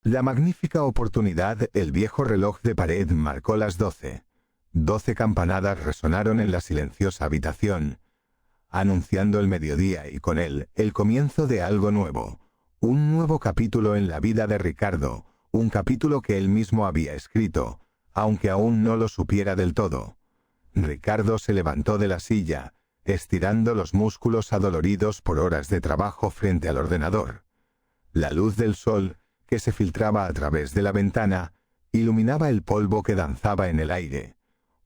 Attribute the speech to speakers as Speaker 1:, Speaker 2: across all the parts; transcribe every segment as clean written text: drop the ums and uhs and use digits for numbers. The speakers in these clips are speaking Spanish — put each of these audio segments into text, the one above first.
Speaker 1: La magnífica oportunidad, el viejo reloj de pared marcó las 12. 12 campanadas resonaron en la silenciosa habitación, anunciando el mediodía y con él el comienzo de algo nuevo. Un nuevo capítulo en la vida de Ricardo, un capítulo que él mismo había escrito, aunque aún no lo supiera del todo. Ricardo se levantó de la silla, estirando los músculos adoloridos por horas de trabajo frente al ordenador. La luz del sol, que se filtraba a través de la ventana, iluminaba el polvo que danzaba en el aire.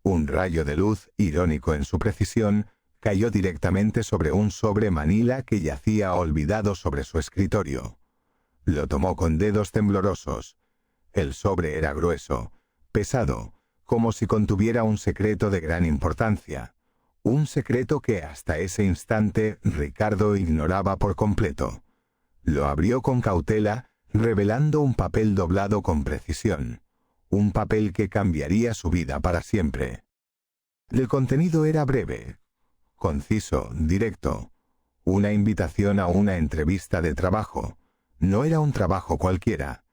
Speaker 1: Un rayo de luz, irónico en su precisión, cayó directamente sobre un sobre manila que yacía olvidado sobre su escritorio. Lo tomó con dedos temblorosos. El sobre era grueso, pesado, como si contuviera un secreto de gran importancia. Un secreto que hasta ese instante Ricardo ignoraba por completo. Lo abrió con cautela, revelando un papel doblado con precisión. Un papel que cambiaría su vida para siempre. El contenido era breve, conciso, directo. Una invitación a una entrevista de trabajo. No era un trabajo cualquiera.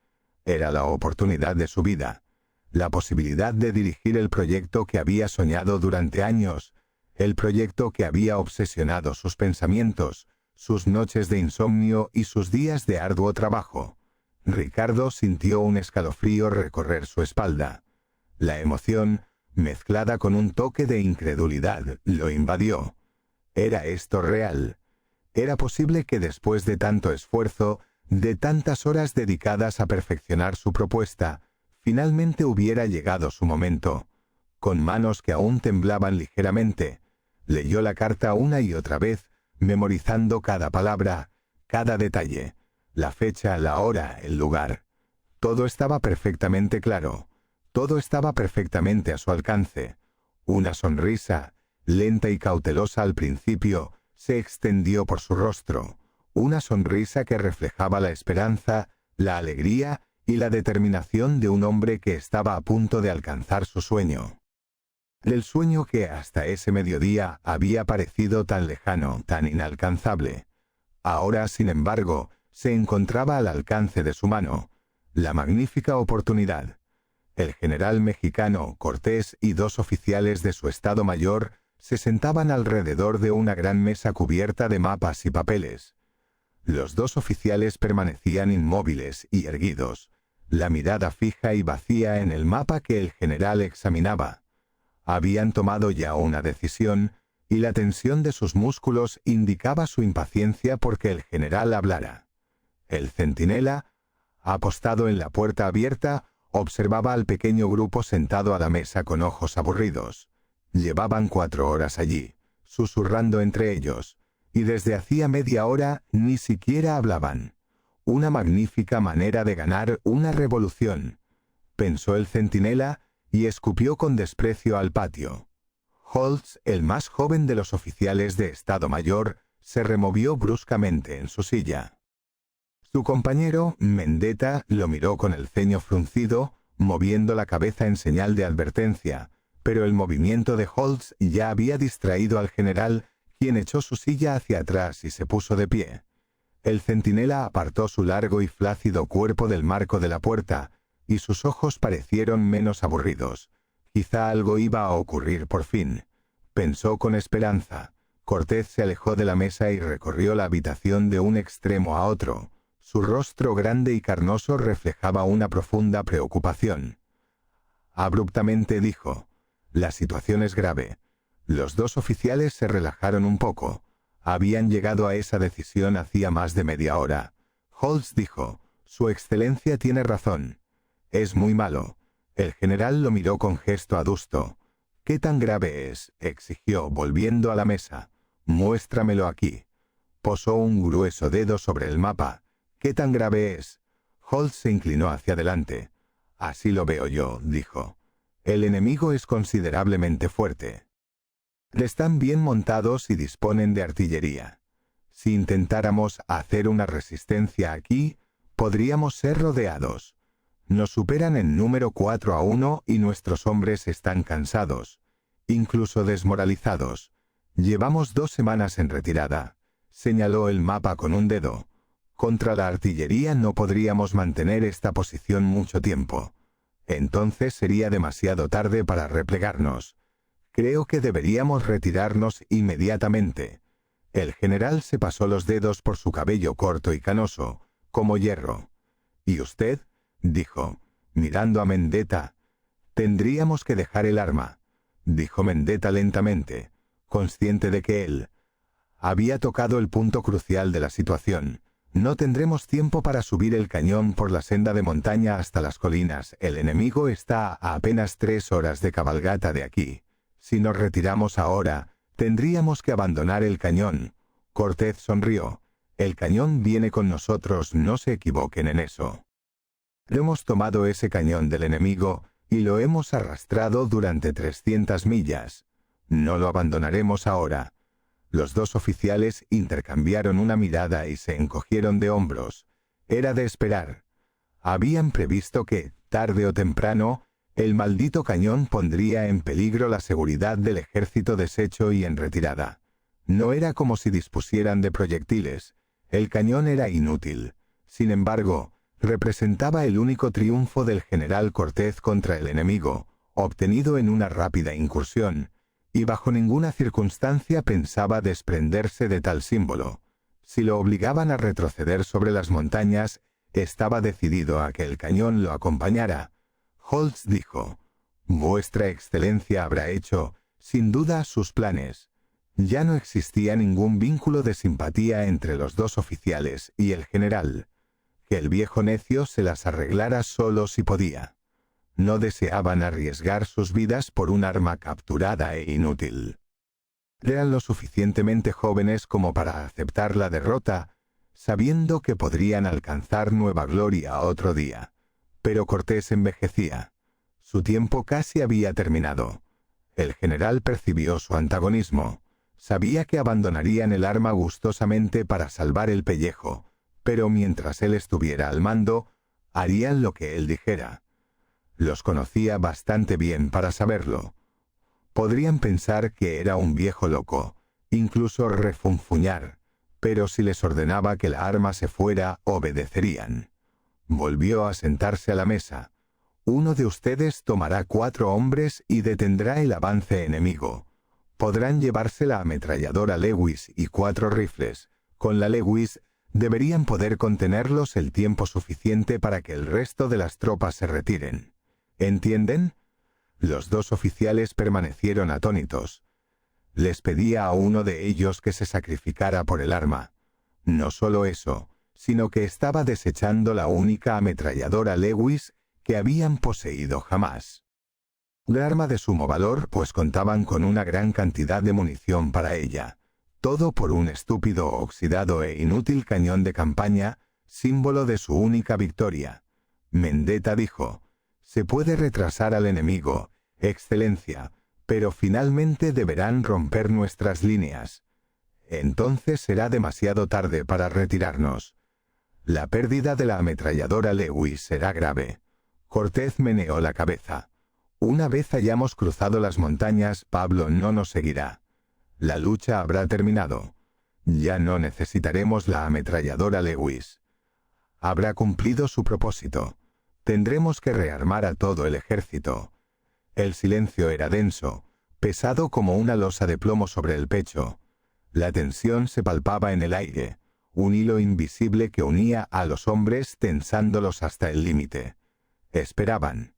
Speaker 1: Era la oportunidad de su vida. La posibilidad de dirigir el proyecto que había soñado durante años. El proyecto que había obsesionado sus pensamientos, sus noches de insomnio y sus días de arduo trabajo. Ricardo sintió un escalofrío recorrer su espalda. La emoción, mezclada con un toque de incredulidad, lo invadió. ¿Era esto real? ¿Era posible que después de tanto esfuerzo, de tantas horas dedicadas a perfeccionar su propuesta, finalmente hubiera llegado su momento? Con manos que aún temblaban ligeramente, leyó la carta una y otra vez, memorizando cada palabra, cada detalle, la fecha, la hora, el lugar. Todo estaba perfectamente claro. Todo estaba perfectamente a su alcance. Una sonrisa, lenta y cautelosa al principio, se extendió por su rostro. Una sonrisa que reflejaba la esperanza, la alegría y la determinación de un hombre que estaba a punto de alcanzar su sueño. El sueño que hasta ese mediodía había parecido tan lejano, tan inalcanzable. Ahora, sin embargo, se encontraba al alcance de su mano. La magnífica oportunidad. El general mexicano Cortés y 2 oficiales de su Estado Mayor se sentaban alrededor de una gran mesa cubierta de mapas y papeles. Los 2 oficiales permanecían inmóviles y erguidos, la mirada fija y vacía en el mapa que el general examinaba. Habían tomado ya una decisión, y la tensión de sus músculos indicaba su impaciencia porque el general hablara. El centinela, apostado en la puerta abierta, observaba al pequeño grupo sentado a la mesa con ojos aburridos. Llevaban 4 horas allí, susurrando entre ellos, y desde hacía media hora ni siquiera hablaban. Una magnífica manera de ganar una revolución, pensó el centinela, y escupió con desprecio al patio. Holtz, el más joven de los oficiales de Estado Mayor, se removió bruscamente en su silla. Su compañero, Mendetta, lo miró con el ceño fruncido, moviendo la cabeza en señal de advertencia, pero el movimiento de Holtz ya había distraído al general, quien echó su silla hacia atrás y se puso de pie. El centinela apartó su largo y flácido cuerpo del marco de la puerta, y sus ojos parecieron menos aburridos. Quizá algo iba a ocurrir por fin. Pensó con esperanza. Cortés se alejó de la mesa y recorrió la habitación de un extremo a otro. Su rostro grande y carnoso reflejaba una profunda preocupación. Abruptamente dijo: «La situación es grave». Los 2 oficiales se relajaron un poco. Habían llegado a esa decisión hacía más de media hora. Holtz dijo: «Su excelencia tiene razón. Es muy malo». El general lo miró con gesto adusto. «¿Qué tan grave es?», exigió, volviendo a la mesa. «Muéstramelo aquí». Posó un grueso dedo sobre el mapa. «¿Qué tan grave es?». Holtz se inclinó hacia adelante. «Así lo veo yo», dijo. «El enemigo es considerablemente fuerte. Están bien montados y disponen de artillería. Si intentáramos hacer una resistencia aquí, podríamos ser rodeados. Nos superan en número 4-1 y nuestros hombres están cansados, incluso desmoralizados. Llevamos 2 semanas en retirada». Señaló el mapa con un dedo. Contra la artillería no podríamos mantener esta posición mucho tiempo. Entonces sería demasiado tarde para replegarnos. Creo que deberíamos retirarnos inmediatamente. El general se pasó los dedos por su cabello corto y canoso, como hierro. ¿Y usted?, dijo, mirando a Mendetta. Tendríamos que dejar el arma, dijo Mendetta lentamente, consciente de que él había tocado el punto crucial de la situación. No tendremos tiempo para subir el cañón por la senda de montaña hasta las colinas. El enemigo está a apenas 3 horas de cabalgata de aquí. Si nos retiramos ahora, tendríamos que abandonar el cañón. Cortés sonrió. El cañón viene con nosotros, no se equivoquen en eso. Hemos tomado ese cañón del enemigo y lo hemos arrastrado durante 300 millas. No lo abandonaremos ahora. Los dos oficiales intercambiaron una mirada y se encogieron de hombros. Era de esperar. Habían previsto que, tarde o temprano, el maldito cañón pondría en peligro la seguridad del ejército deshecho y en retirada. No era como si dispusieran de proyectiles. El cañón era inútil. Sin embargo, representaba el único triunfo del general Cortés contra el enemigo, obtenido en una rápida incursión, y bajo ninguna circunstancia pensaba desprenderse de tal símbolo. Si lo obligaban a retroceder sobre las montañas, estaba decidido a que el cañón lo acompañara. Holtz dijo: «Vuestra Excelencia habrá hecho, sin duda, sus planes». Ya no existía ningún vínculo de simpatía entre los dos oficiales y el general. Que el viejo necio se las arreglara solo si podía. No deseaban arriesgar sus vidas por un arma capturada e inútil. Eran lo suficientemente jóvenes como para aceptar la derrota, sabiendo que podrían alcanzar nueva gloria otro día. Pero Cortés envejecía. Su tiempo casi había terminado. El general percibió su antagonismo. Sabía que abandonarían el arma gustosamente para salvar el pellejo, pero mientras él estuviera al mando, harían lo que él dijera. Los conocía bastante bien para saberlo. Podrían pensar que era un viejo loco, incluso refunfuñar, pero si les ordenaba que la arma se fuera, obedecerían. Volvió a sentarse a la mesa. «Uno de ustedes tomará 4 hombres y detendrá el avance enemigo. Podrán llevarse la ametralladora Lewis y 4 rifles. Con la Lewis deberían poder contenerlos el tiempo suficiente para que el resto de las tropas se retiren. ¿Entienden?». Los dos oficiales permanecieron atónitos. Les pedía a uno de ellos que se sacrificara por el arma. No solo eso, sino que estaba desechando la única ametralladora Lewis que habían poseído jamás. Un arma de sumo valor, pues contaban con una gran cantidad de munición para ella. Todo por un estúpido, oxidado e inútil cañón de campaña, símbolo de su única victoria. Mendetta dijo: «Se puede retrasar al enemigo, Excelencia, pero finalmente deberán romper nuestras líneas. Entonces será demasiado tarde para retirarnos. La pérdida de la ametralladora Lewis será grave». Cortés meneó la cabeza. «Una vez hayamos cruzado las montañas, Pablo no nos seguirá. La lucha habrá terminado. Ya no necesitaremos la ametralladora Lewis. Habrá cumplido su propósito. Tendremos que rearmar a todo el ejército». El silencio era denso, pesado como una losa de plomo sobre el pecho. La tensión se palpaba en el aire, un hilo invisible que unía a los hombres tensándolos hasta el límite. Esperaban.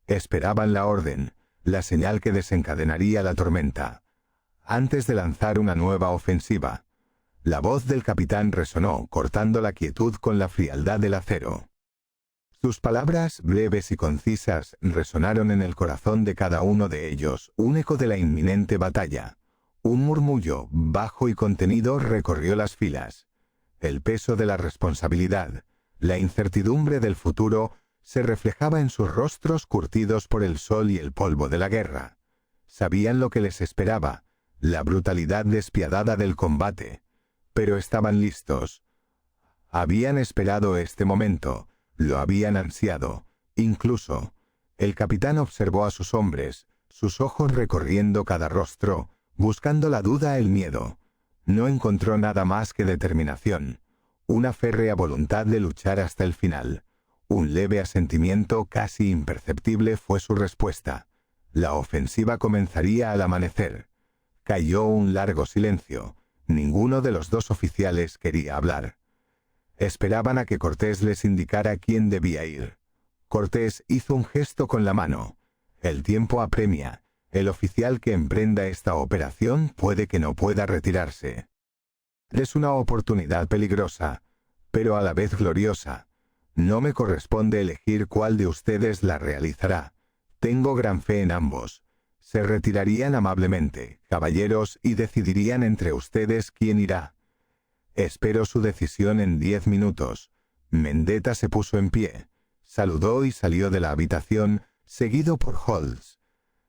Speaker 1: Esperaban la orden, la señal que desencadenaría la tormenta. Antes de lanzar una nueva ofensiva, la voz del capitán resonó, cortando la quietud con la frialdad del acero. Sus palabras, breves y concisas, resonaron en el corazón de cada uno de ellos, un eco de la inminente batalla. Un murmullo, bajo y contenido, recorrió las filas. El peso de la responsabilidad, la incertidumbre del futuro, se reflejaba en sus rostros curtidos por el sol y el polvo de la guerra. Sabían lo que les esperaba, la brutalidad despiadada del combate, pero estaban listos. Habían esperado este momento, lo habían ansiado. Incluso, el capitán observó a sus hombres, sus ojos recorriendo cada rostro, buscando la duda, el miedo. No encontró nada más que determinación, una férrea voluntad de luchar hasta el final. Un leve asentimiento casi imperceptible fue su respuesta. La ofensiva comenzaría al amanecer. Cayó un largo silencio. Ninguno de los dos oficiales quería hablar. Esperaban a que Cortés les indicara quién debía ir. Cortés hizo un gesto con la mano. El tiempo apremia. El oficial que emprenda esta operación puede que no pueda retirarse. Es una oportunidad peligrosa, pero a la vez gloriosa. No me corresponde elegir cuál de ustedes la realizará. Tengo gran fe en ambos. Se retirarían amablemente, caballeros, y decidirían entre ustedes quién irá. Espero su decisión en 10 minutos. Mendetta se puso en pie, saludó y salió de la habitación, seguido por Holtz.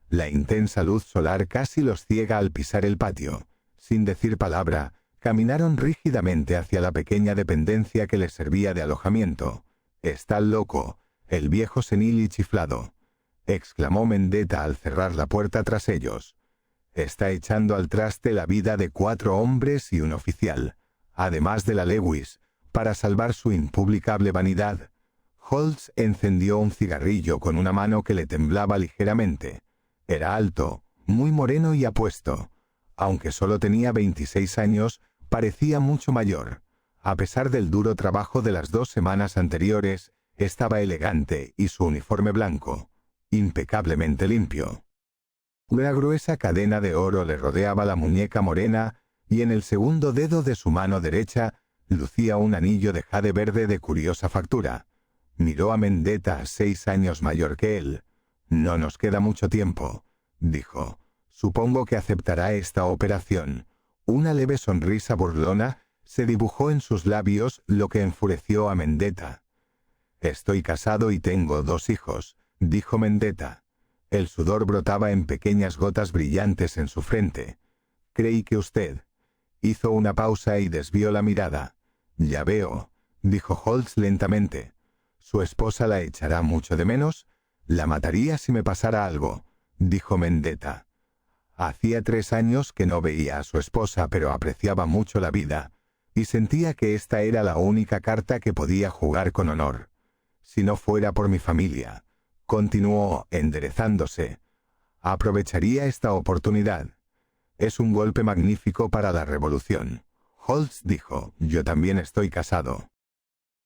Speaker 1: La intensa luz solar casi los ciega al pisar el patio. Sin decir palabra, caminaron rígidamente hacia la pequeña dependencia que les servía de alojamiento. «Está loco, el viejo senil y chiflado», exclamó Mendetta al cerrar la puerta tras ellos. «Está echando al traste la vida de 4 hombres y un oficial, además de la Lewis, para salvar su impublicable vanidad». Holtz encendió un cigarrillo con una mano que le temblaba ligeramente. Era alto, muy moreno y apuesto. Aunque solo tenía 26 años, parecía mucho mayor. A pesar del duro trabajo de las 2 semanas anteriores, estaba elegante y su uniforme blanco, impecablemente limpio. Una gruesa cadena de oro le rodeaba la muñeca morena y en el segundo dedo de su mano derecha lucía un anillo de jade verde de curiosa factura. Miró a Mendetta, 6 años mayor que él. «No nos queda mucho tiempo», dijo. «Supongo que aceptará esta operación». Una leve sonrisa burlona se dibujó en sus labios, lo que enfureció a Mendetta. «Estoy casado y tengo 2 hijos», dijo Mendetta. El sudor brotaba en pequeñas gotas brillantes en su frente. «Creí que usted...» Hizo una pausa y desvió la mirada. «Ya veo», dijo Holtz lentamente. «¿Su esposa la echará mucho de menos?» «La mataría si me pasara algo», dijo Mendetta. Hacía 3 años que no veía a su esposa, pero apreciaba mucho la vida, y sentía que esta era la única carta que podía jugar con honor. «Si no fuera por mi familia», continuó, enderezándose, «aprovecharía esta oportunidad. Es un golpe magnífico para la revolución». Holtz dijo: «Yo también estoy casado».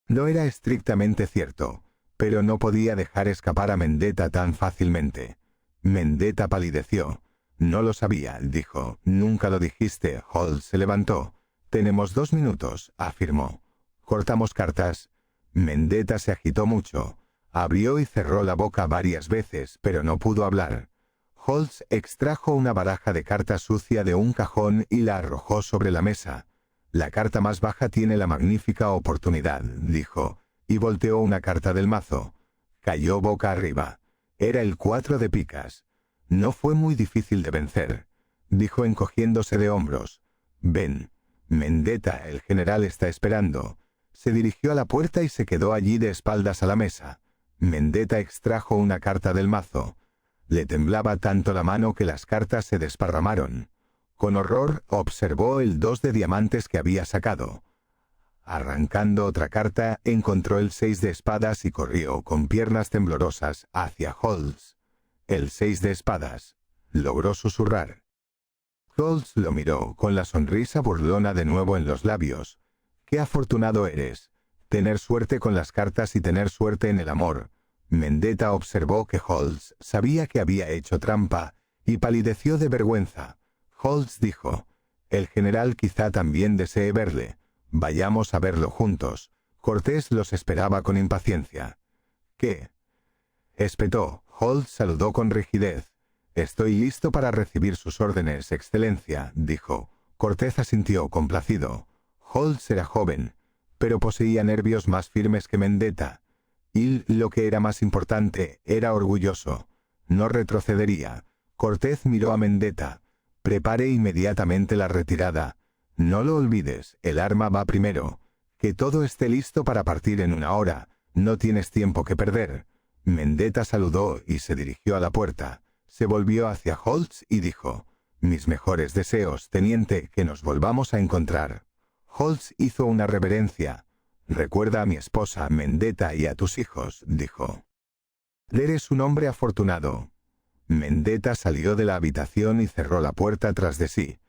Speaker 1: No era estrictamente cierto, pero no podía dejar escapar a Mendetta tan fácilmente. Mendetta palideció. «No lo sabía», dijo. «Nunca lo dijiste». Holtz se levantó. «Tenemos 2 minutos», afirmó. «Cortamos cartas». Mendetta se agitó mucho. Abrió y cerró la boca varias veces, pero no pudo hablar. Holtz extrajo una baraja de cartas sucia de un cajón y la arrojó sobre la mesa. «La carta más baja tiene la magnífica oportunidad», dijo, y volteó una carta del mazo. Cayó boca arriba. Era el 4 de picas. «No fue muy difícil de vencer», dijo encogiéndose de hombros. «Ven, Mendetta, el general está esperando». Se dirigió a la puerta y se quedó allí de espaldas a la mesa. Mendetta extrajo una carta del mazo. Le temblaba tanto la mano que las cartas se desparramaron. Con horror observó el 2 de diamantes que había sacado. Arrancando otra carta, encontró el 6 de espadas y corrió con piernas temblorosas hacia Holtz. «El 6 de espadas», logró susurrar. Holtz lo miró, con la sonrisa burlona de nuevo en los labios. «Qué afortunado eres. Tener suerte con las cartas y tener suerte en el amor». Mendetta observó que Holtz sabía que había hecho trampa y palideció de vergüenza. Holtz dijo: «El general quizá también desee verle. Vayamos a verlo juntos». Cortés los esperaba con impaciencia. «¿Qué?», espetó. Holtz saludó con rigidez. «Estoy listo para recibir sus órdenes, excelencia», dijo. Cortés asintió complacido. Holtz era joven, pero poseía nervios más firmes que Mendetta. Y, lo que era más importante, era orgulloso. No retrocedería. Cortés miró a Mendetta. «Prepare inmediatamente la retirada. No lo olvides, el arma va primero. Que todo esté listo para partir en 1 hora. No tienes tiempo que perder». Mendetta saludó y se dirigió a la puerta. Se volvió hacia Holtz y dijo: «Mis mejores deseos, teniente, que nos volvamos a encontrar». Holtz hizo una reverencia. «Recuerda a mi esposa, Mendetta, y a tus hijos», dijo. «Eres un hombre afortunado». Mendetta salió de la habitación y cerró la puerta tras de sí.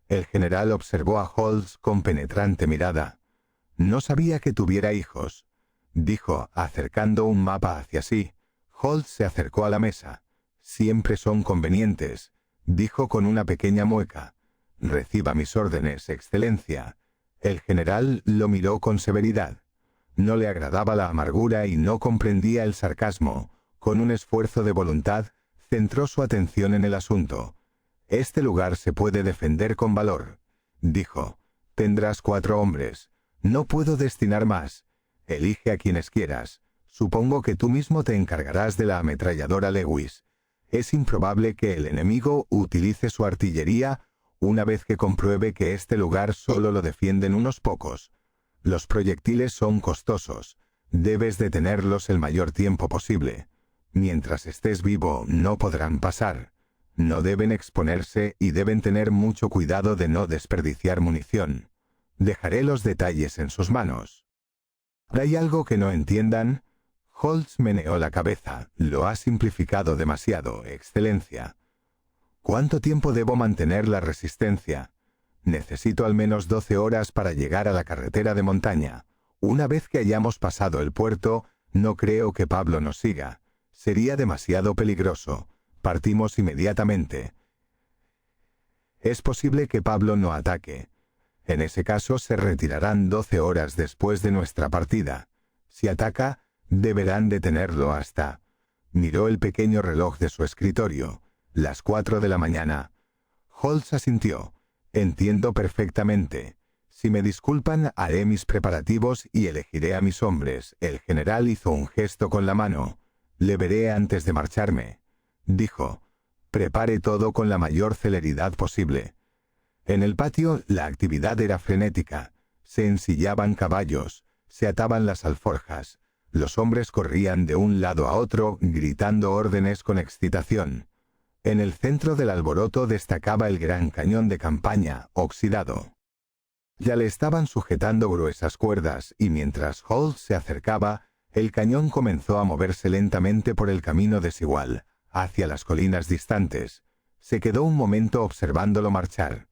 Speaker 1: El general observó a Holtz con penetrante mirada. «No sabía que tuviera hijos», dijo, acercando un mapa hacia sí. Holtz se acercó a la mesa. «Siempre son convenientes», dijo con una pequeña mueca. «Reciba mis órdenes, Excelencia». El general lo miró con severidad. No le agradaba la amargura y no comprendía el sarcasmo. Con un esfuerzo de voluntad, centró su atención en el asunto. «Este lugar se puede defender con valor», dijo. «Tendrás 4 hombres. No puedo destinar más. Elige a quienes quieras. Supongo que tú mismo te encargarás de la ametralladora Lewis. Es improbable que el enemigo utilice su artillería una vez que compruebe que este lugar solo lo defienden unos pocos. Los proyectiles son costosos. Debes detenerlos el mayor tiempo posible. Mientras estés vivo, no podrán pasar. No deben exponerse y deben tener mucho cuidado de no desperdiciar munición. Dejaré los detalles en sus manos». «¿Hay algo que no entiendan?» Holtz meneó la cabeza. «Lo ha simplificado demasiado, Excelencia». «¿Cuánto tiempo debo mantener la resistencia?» «Necesito al menos 12 horas para llegar a la carretera de montaña. Una vez que hayamos pasado el puerto, no creo que Pablo nos siga. Sería demasiado peligroso. Partimos inmediatamente. Es posible que Pablo no ataque. En ese caso se retirarán 12 horas después de nuestra partida. Si ataca, deberán detenerlo hasta...». Miró el pequeño reloj de su escritorio. «Las 4 de la mañana». Holtz asintió. «Entiendo perfectamente. Si me disculpan, haré mis preparativos y elegiré a mis hombres». El general hizo un gesto con la mano. «Le veré antes de marcharme», dijo. «Prepare todo con la mayor celeridad posible». En el patio la actividad era frenética. Se ensillaban caballos, se ataban las alforjas. Los hombres corrían de un lado a otro, gritando órdenes con excitación. En el centro del alboroto destacaba el gran cañón de campaña, oxidado. Ya le estaban sujetando gruesas cuerdas, y mientras Holtz se acercaba, el cañón comenzó a moverse lentamente por el camino desigual, hacia las colinas distantes. Se quedó un momento observándolo marchar.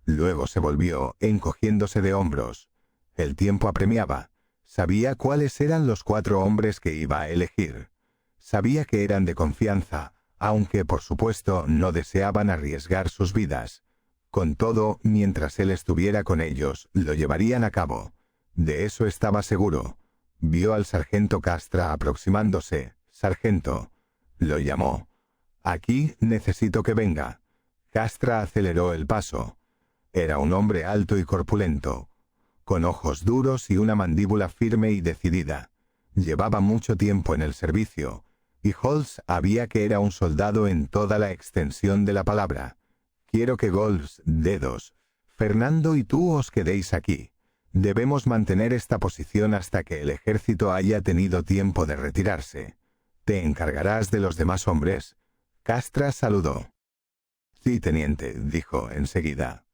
Speaker 1: Luego se volvió, encogiéndose de hombros. El tiempo apremiaba. Sabía cuáles eran los 4 hombres que iba a elegir. Sabía que eran de confianza, aunque por supuesto no deseaban arriesgar sus vidas. Con todo, mientras él estuviera con ellos, lo llevarían a cabo. De eso estaba seguro. Vio al sargento Castra aproximándose. «Sargento», lo llamó. «Aquí necesito que venga». Castra aceleró el paso. Era un hombre alto y corpulento, con ojos duros y una mandíbula firme y decidida. Llevaba mucho tiempo en el servicio, y Holtz sabía que era un soldado en toda la extensión de la palabra. «Quiero que Golfs, Dedos, Fernando y tú os quedéis aquí. Debemos mantener esta posición hasta que el ejército haya tenido tiempo de retirarse. Te encargarás de los demás hombres». Castra saludó. «Sí, teniente», dijo enseguida.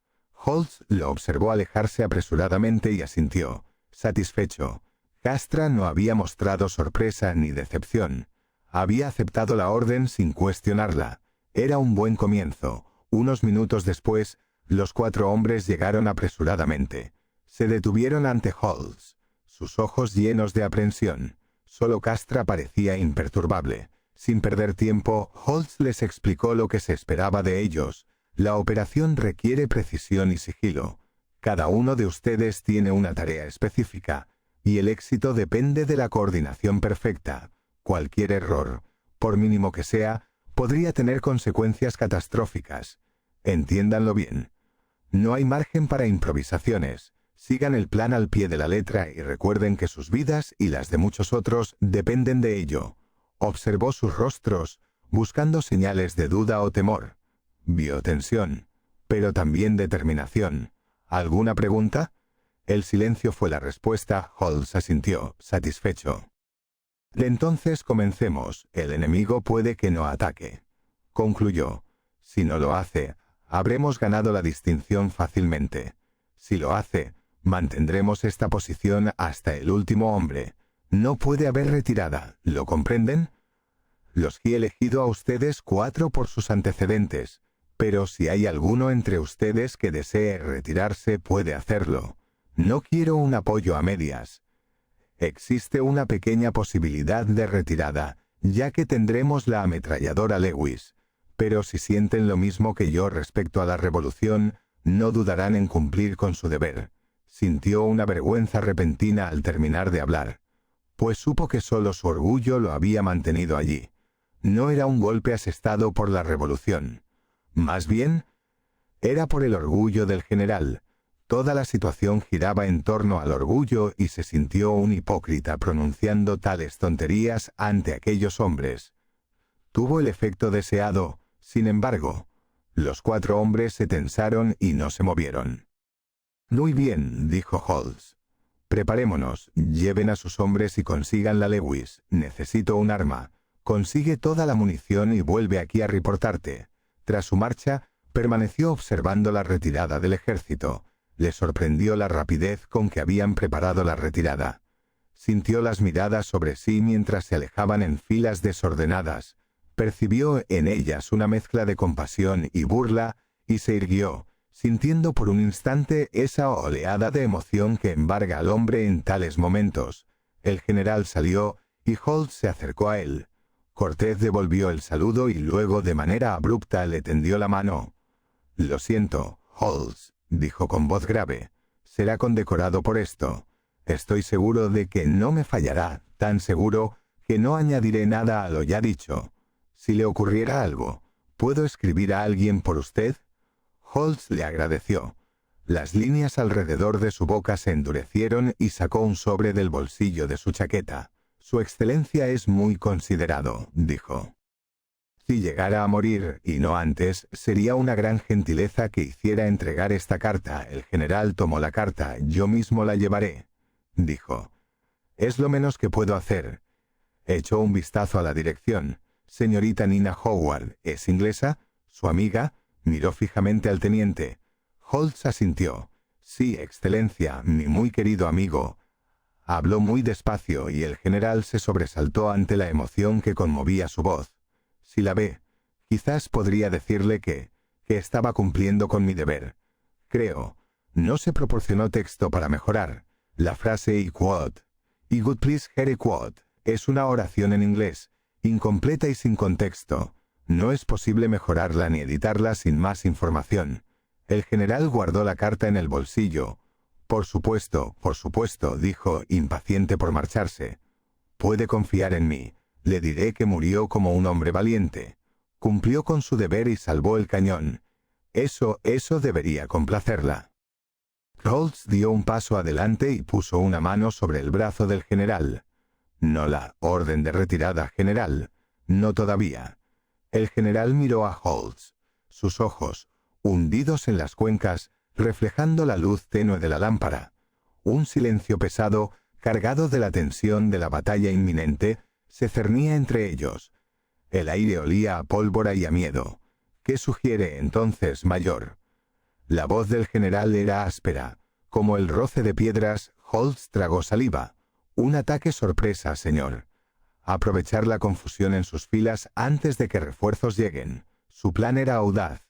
Speaker 1: Holtz lo observó alejarse apresuradamente y asintió, satisfecho. Castra no había mostrado sorpresa ni decepción. Había aceptado la orden sin cuestionarla. Era un buen comienzo. Unos minutos después, los 4 hombres llegaron apresuradamente. Se detuvieron ante Holtz, sus ojos llenos de aprensión. Solo Castra parecía imperturbable. Sin perder tiempo, Holtz les explicó lo que se esperaba de ellos. «La operación requiere precisión y sigilo. Cada uno de ustedes tiene una tarea específica, y el éxito depende de la coordinación perfecta. Cualquier error, por mínimo que sea, podría tener consecuencias catastróficas. Entiéndanlo bien. No hay margen para improvisaciones. Sigan el plan al pie de la letra y recuerden que sus vidas y las de muchos otros dependen de ello». Observó sus rostros, buscando señales de duda o temor. Vio tensión, pero también determinación. ¿Alguna pregunta? El silencio fue la respuesta. Holtz asintió, satisfecho. «Entonces comencemos. El enemigo puede que no ataque», concluyó. «Si no lo hace, habremos ganado la distinción fácilmente. Si lo hace, Mantendremos esta posición hasta el último hombre. No puede haber retirada, ¿lo comprenden? Los he elegido a ustedes 4 por sus antecedentes, pero si hay alguno entre ustedes que desee retirarse, puede hacerlo. No quiero un apoyo a medias. Existe una pequeña posibilidad de retirada, ya que tendremos la ametralladora Lewis, pero si sienten lo mismo que yo respecto a la revolución, no dudarán en cumplir con su deber. Sintió una vergüenza repentina al terminar de hablar, pues supo que solo su orgullo lo había mantenido allí. No era un golpe asestado por la revolución. Más bien, era por el orgullo del general. Toda la situación giraba en torno al orgullo y se sintió un hipócrita pronunciando tales tonterías ante aquellos hombres. Tuvo el efecto deseado, sin embargo. Los 4 hombres se tensaron y no se movieron. «Muy bien», dijo Holtz. «Preparémonos, lleven a sus hombres y consigan la Lewis. Necesito un arma. Consigue toda la munición y vuelve aquí a reportarte». Tras su marcha, permaneció observando la retirada del ejército. Le sorprendió la rapidez con que habían preparado la retirada. Sintió las miradas sobre sí mientras se alejaban en filas desordenadas. Percibió en ellas una mezcla de compasión y burla y se irguió, sintiendo por un instante esa oleada de emoción que embarga al hombre en tales momentos. El general salió y Holtz se acercó a él. Cortés devolvió el saludo y luego de manera abrupta le tendió la mano. «Lo siento, Holtz», dijo con voz grave. «Será condecorado por esto. Estoy seguro de que no me fallará, tan seguro que no añadiré nada a lo ya dicho. Si le ocurriera algo, ¿puedo escribir a alguien por usted?» Holtz le agradeció. Las líneas alrededor de su boca se endurecieron y sacó un sobre del bolsillo de su chaqueta. «Su excelencia es muy considerado», dijo. «Si llegara a morir, y no antes, sería una gran gentileza que hiciera entregar esta carta». El general tomó la carta. «Yo mismo la llevaré», dijo. «Es lo menos que puedo hacer». Echó un vistazo a la dirección. «Señorita Nina Howard, ¿es inglesa? ¿Su amiga?» Miró fijamente al teniente. Holtz asintió. «Sí, excelencia, mi muy querido amigo». Habló muy despacio y el general se sobresaltó ante la emoción que conmovía su voz. «Si la ve, quizás podría decirle que estaba cumpliendo con mi deber. Creo. No se proporcionó texto para mejorar. La frase I quote, I would please hear a quote, es una oración en inglés, incompleta y sin contexto. No es posible mejorarla ni editarla sin más información». El general guardó la carta en el bolsillo. Por supuesto», dijo, impaciente por marcharse. «Puede confiar en mí. Le diré que murió como un hombre valiente. Cumplió con su deber y salvó el cañón. Eso debería complacerla». Holtz dio un paso adelante y puso una mano sobre el brazo del general. «No la orden de retirada, general. No todavía». El general miró a Holtz. Sus ojos, hundidos en las cuencas, reflejando la luz tenue de la lámpara. Un silencio pesado, cargado de la tensión de la batalla inminente, se cernía entre ellos. El aire olía a pólvora y a miedo. «¿Qué sugiere entonces, mayor?» La voz del general era áspera. Como el roce de piedras, Holtz tragó saliva. «Un ataque sorpresa, señor. Aprovechar la confusión en sus filas antes de que refuerzos lleguen. Su plan era audaz,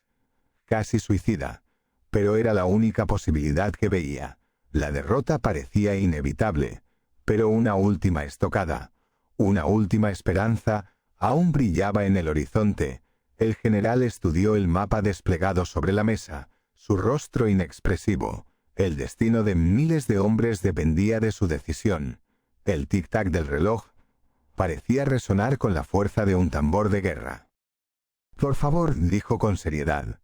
Speaker 1: casi suicida, pero era la única posibilidad que veía. La derrota parecía inevitable, pero una última estocada, una última esperanza, aún brillaba en el horizonte. El general estudió el mapa desplegado sobre la mesa, su rostro inexpresivo. El destino de miles de hombres dependía de su decisión. El tic-tac del reloj parecía resonar con la fuerza de un tambor de guerra. «Por favor», dijo con seriedad,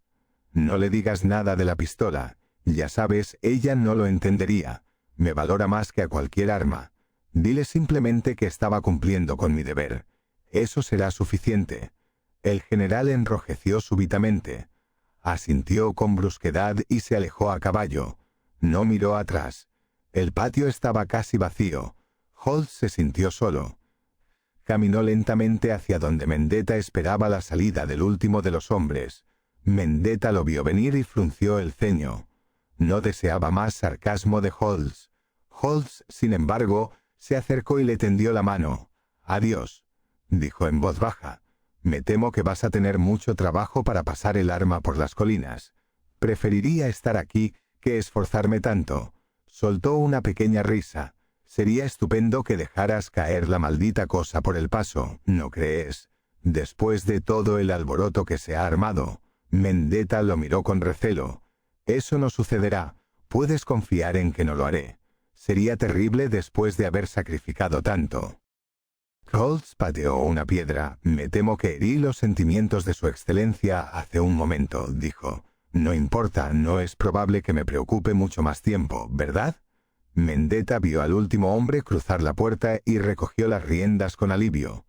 Speaker 1: «no le digas nada de la pistola. Ya sabes, ella no lo entendería. Me valora más que a cualquier arma. Dile simplemente que estaba cumpliendo con mi deber. Eso será suficiente». El general enrojeció súbitamente. Asintió con brusquedad y se alejó a caballo. No miró atrás. El patio estaba casi vacío. Holtz se sintió solo. Caminó lentamente hacia donde Mendetta esperaba la salida del último de los hombres. Mendetta lo vio venir y frunció el ceño. No deseaba más sarcasmo de Holtz. Holtz, sin embargo, se acercó y le tendió la mano. «Adiós», dijo en voz baja. «Me temo que vas a tener mucho trabajo para pasar el arma por las colinas. Preferiría estar aquí que esforzarme tanto». Soltó una pequeña risa. «Sería estupendo que dejaras caer la maldita cosa por el paso, ¿no crees? Después de todo el alboroto que se ha armado». Mendetta lo miró con recelo. «Eso no sucederá. Puedes confiar en que no lo haré. Sería terrible después de haber sacrificado tanto». Holtz pateó una piedra. «Me temo que herí los sentimientos de su excelencia hace un momento», dijo. «No importa, no es probable que me preocupe mucho más tiempo, ¿verdad?» Mendetta vio al último hombre cruzar la puerta y recogió las riendas con alivio.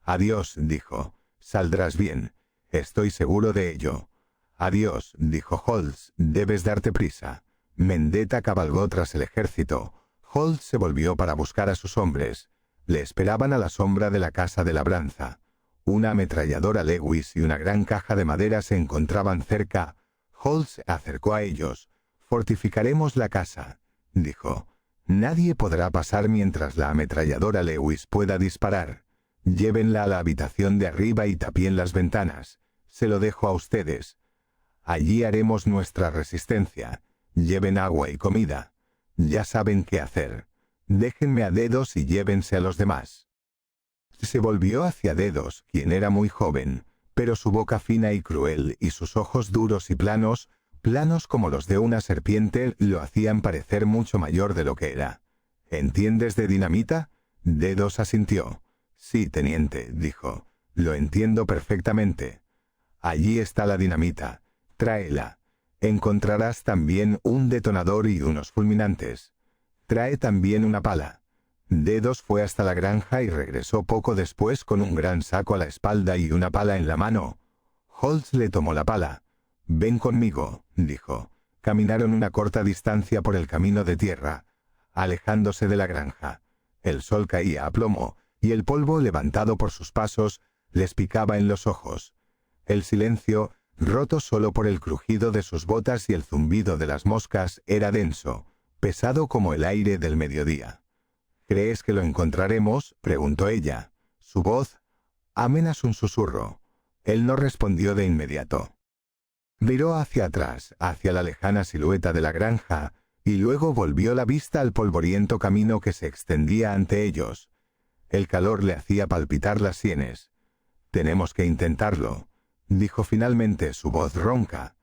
Speaker 1: «Adiós», dijo. «Saldrás bien. Estoy seguro de ello». «Adiós», dijo Holtz. «Debes darte prisa». Mendetta cabalgó tras el ejército. Holtz se volvió para buscar a sus hombres. Le esperaban a la sombra de la casa de labranza. Una ametralladora Lewis y una gran caja de madera se encontraban cerca. Holtz acercó a ellos. «Fortificaremos la casa», dijo. «Nadie podrá pasar mientras la ametralladora Lewis pueda disparar. Llévenla a la habitación de arriba y tapien las ventanas. Se lo dejo a ustedes. Allí haremos nuestra resistencia. Lleven agua y comida. Ya saben qué hacer. Déjenme a Dedos y llévense a los demás». Se volvió hacia Dedos, quien era muy joven, pero su boca fina y cruel y sus ojos duros y planos como los de una serpiente, lo hacían parecer mucho mayor de lo que era. «¿Entiendes de dinamita?» Dedos asintió. «Sí, teniente», dijo. «Lo entiendo perfectamente». «Allí está la dinamita. Tráela. Encontrarás también un detonador y unos fulminantes. Trae también una pala». Dedos fue hasta la granja y regresó poco después con un gran saco a la espalda y una pala en la mano. Holtz le tomó la pala. «Ven conmigo», dijo. Caminaron una corta distancia por el camino de tierra, alejándose de la granja. El sol caía a plomo, y el polvo levantado por sus pasos les picaba en los ojos. El silencio, roto solo por el crujido de sus botas y el zumbido de las moscas, era denso, pesado como el aire del mediodía. «¿Crees que lo encontraremos?», preguntó ella. Su voz, apenas un susurro. Él no respondió de inmediato. Miró hacia atrás, hacia la lejana silueta de la granja, y luego volvió la vista al polvoriento camino que se extendía ante ellos. El calor le hacía palpitar las sienes. «Tenemos que intentarlo», dijo finalmente, su voz ronca.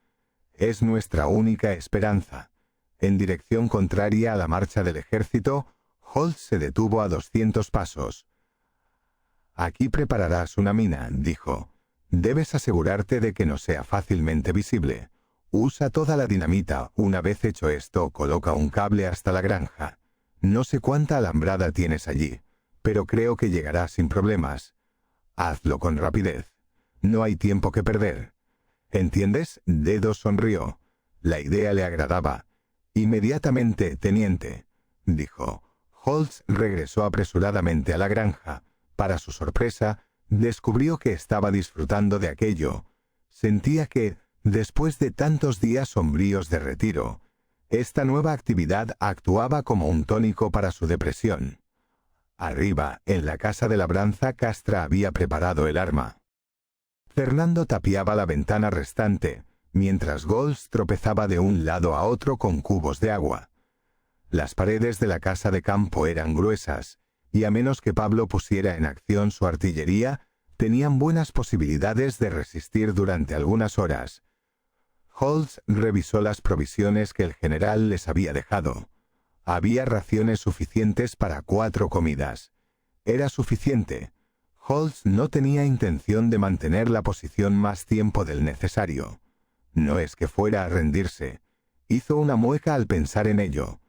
Speaker 1: «Es nuestra única esperanza». En dirección contraria a la marcha del ejército, Holtz se detuvo a 200 pasos. «Aquí prepararás una mina», dijo. «Debes asegurarte de que no sea fácilmente visible. Usa toda la dinamita. Una vez hecho esto, coloca un cable hasta la granja. No sé cuánta alambrada tienes allí, pero creo que llegará sin problemas. Hazlo con rapidez. No hay tiempo que perder». «¿Entiendes?», Dedos sonrió. La idea le agradaba. «Inmediatamente, teniente», dijo. Holtz regresó apresuradamente a la granja. Para su sorpresa, descubrió que estaba disfrutando de aquello. Sentía que, después de tantos días sombríos de retiro, esta nueva actividad actuaba como un tónico para su depresión. Arriba, en la casa de labranza, Castra había preparado el arma. Fernando tapiaba la ventana restante, mientras Goltz tropezaba de un lado a otro con cubos de agua. Las paredes de la casa de campo eran gruesas, y a menos que Pablo pusiera en acción su artillería, tenían buenas posibilidades de resistir durante algunas horas. Holtz revisó las provisiones que el general les había dejado. Había raciones suficientes para 4 comidas. Era suficiente. Holtz no tenía intención de mantener la posición más tiempo del necesario. No es que fuera a rendirse. Hizo una mueca al pensar en ello.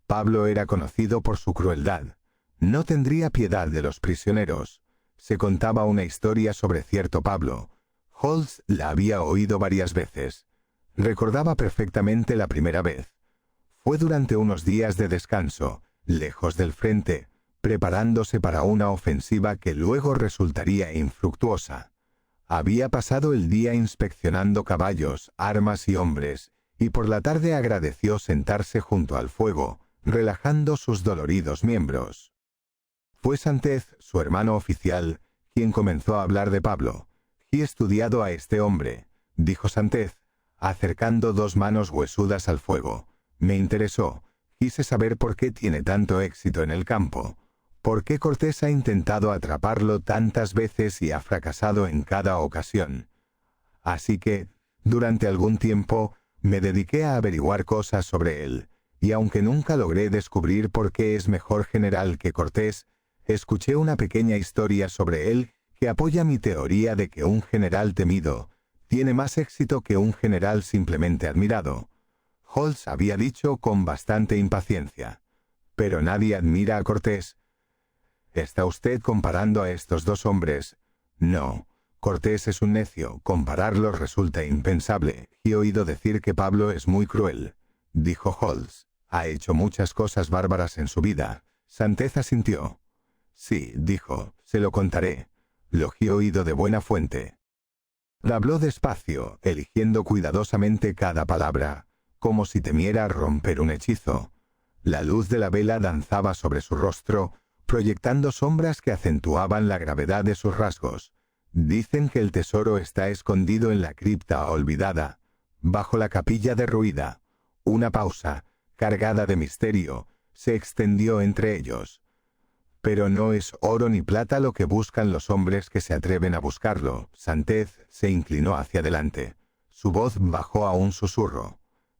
Speaker 1: Pablo era conocido por su crueldad. No tendría piedad de los prisioneros. Se contaba una historia sobre cierto Pablo. Holtz la había oído varias veces. Recordaba perfectamente la primera vez. Fue durante unos días de descanso, lejos del frente, preparándose para una ofensiva que luego resultaría infructuosa. Había pasado el día inspeccionando caballos, armas y hombres, y por la tarde agradeció sentarse junto al fuego, relajando sus doloridos miembros. Fue Santez, su hermano oficial, quien comenzó a hablar de Pablo. «He estudiado a este hombre», dijo Santez, acercando 2 manos huesudas al fuego. «Me interesó. Quise saber por qué tiene tanto éxito en el campo. ¿Por qué Cortés ha intentado atraparlo tantas veces y ha fracasado en cada ocasión? Así que, durante algún tiempo, me dediqué a averiguar cosas sobre él, y aunque nunca logré descubrir por qué es mejor general que Cortés, escuché una pequeña historia sobre él que apoya mi teoría de que un general temido tiene más éxito que un general simplemente admirado». Holtz había dicho con bastante impaciencia: «Pero nadie admira a Cortés». «¿Está usted comparando a estos 2 hombres?» «No. Cortés es un necio. Compararlos resulta impensable. He oído decir que Pablo es muy cruel», dijo Holtz. «Ha hecho muchas cosas bárbaras en su vida». Santez asintió. «Sí», dijo, «se lo contaré. Lo he oído de buena fuente». Habló despacio, eligiendo cuidadosamente cada palabra, como si temiera romper un hechizo. La luz de la vela danzaba sobre su rostro, proyectando sombras que acentuaban la gravedad de sus rasgos. «Dicen que el tesoro está escondido en la cripta olvidada, bajo la capilla derruida». Una pausa, cargada de misterio, se extendió entre ellos. «Pero no es oro ni plata lo que buscan los hombres que se atreven a buscarlo». Santez se inclinó hacia adelante. Su voz bajó a un susurro.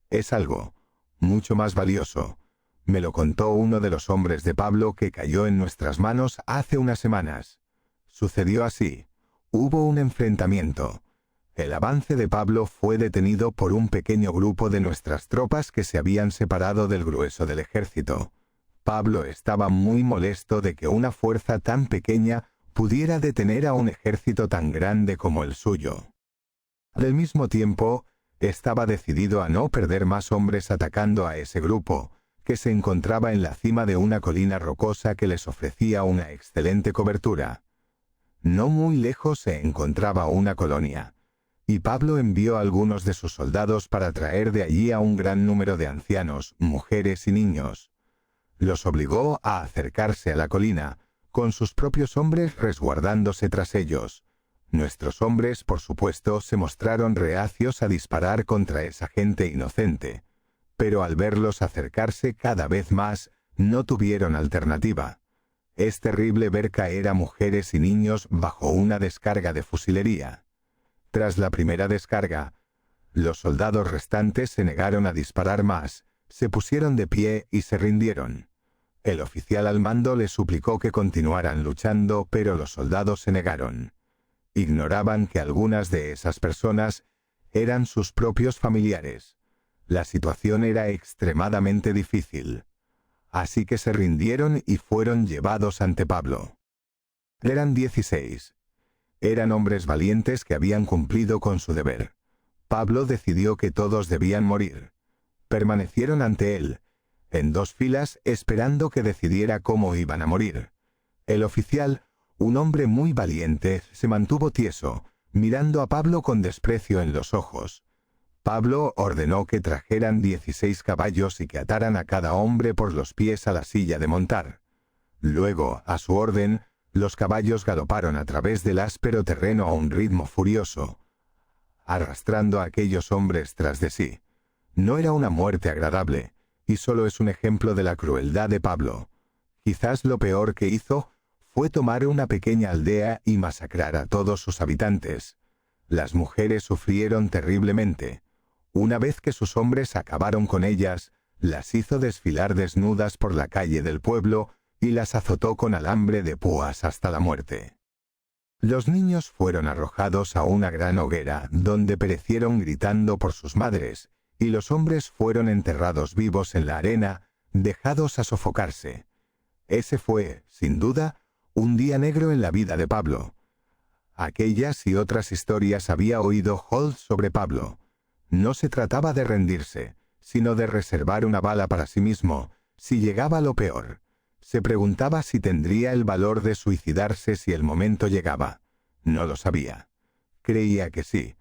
Speaker 1: «Es algo mucho más valioso. Me lo contó uno de los hombres de Pablo que cayó en nuestras manos hace unas semanas. Sucedió así. Hubo un enfrentamiento. El avance de Pablo fue detenido por un pequeño grupo de nuestras tropas que se habían separado del grueso del ejército. Pablo estaba muy molesto de que una fuerza tan pequeña pudiera detener a un ejército tan grande como el suyo. Al mismo tiempo, estaba decidido a no perder más hombres atacando a ese grupo, que se encontraba en la cima de una colina rocosa que les ofrecía una excelente cobertura. No muy lejos se encontraba una colonia, y Pablo envió a algunos de sus soldados para traer de allí a un gran número de ancianos, mujeres y niños. Los obligó a acercarse a la colina, con sus propios hombres resguardándose tras ellos. Nuestros hombres, por supuesto, se mostraron reacios a disparar contra esa gente inocente, pero al verlos acercarse cada vez más, no tuvieron alternativa. Es terrible ver caer a mujeres y niños bajo una descarga de fusilería. Tras la primera descarga, los soldados restantes se negaron a disparar más, se pusieron de pie y se rindieron. El oficial al mando les suplicó que continuaran luchando, pero los soldados se negaron. Ignoraban que algunas de esas personas eran sus propios familiares. La situación era extremadamente difícil. Así que se rindieron y fueron llevados ante Pablo. Eran 16. Eran hombres valientes que habían cumplido con su deber. Pablo decidió que todos debían morir. Permanecieron ante él, en 2 filas, esperando que decidiera cómo iban a morir. El oficial, un hombre muy valiente, se mantuvo tieso, mirando a Pablo con desprecio en los ojos. Pablo ordenó que trajeran 16 caballos y que ataran a cada hombre por los pies a la silla de montar. Luego, a su orden, los caballos galoparon a través del áspero terreno a un ritmo furioso, arrastrando a aquellos hombres tras de sí. No era una muerte agradable, y solo es un ejemplo de la crueldad de Pablo. Quizás lo peor que hizo fue tomar una pequeña aldea y masacrar a todos sus habitantes. Las mujeres sufrieron terriblemente. Una vez que sus hombres acabaron con ellas, las hizo desfilar desnudas por la calle del pueblo y las azotó con alambre de púas hasta la muerte. Los niños fueron arrojados a una gran hoguera, donde perecieron gritando por sus madres, y los hombres fueron enterrados vivos en la arena, dejados a sofocarse. Ese fue, sin duda, un día negro en la vida de Pablo. Aquellas y otras historias había oído Holtz sobre Pablo. No se trataba de rendirse, sino de reservar una bala para sí mismo, si llegaba lo peor. Se preguntaba si tendría el valor de suicidarse si el momento llegaba. No lo sabía. Creía que sí.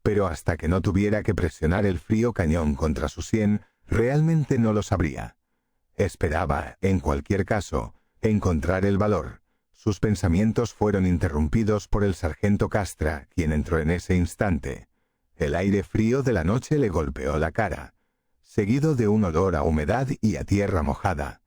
Speaker 1: pero hasta que no tuviera que presionar el frío cañón contra su sien, realmente no lo sabría. Esperaba, en cualquier caso, encontrar el valor. Sus pensamientos fueron interrumpidos por el sargento Castra, quien entró en ese instante. El aire frío de la noche le golpeó la cara, seguido de un olor a humedad y a tierra mojada.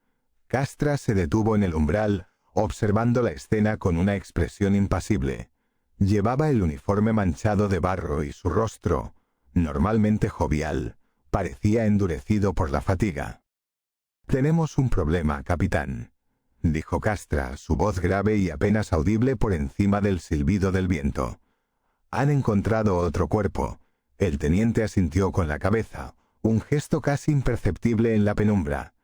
Speaker 1: Castra se detuvo en el umbral, observando la escena con una expresión impasible. Llevaba el uniforme manchado de barro y su rostro, normalmente jovial, parecía endurecido por la fatiga. «Tenemos un problema, capitán», dijo Castra, su voz grave y apenas audible por encima del silbido del viento. «Han encontrado otro cuerpo». El teniente asintió con la cabeza, un gesto casi imperceptible en la penumbra.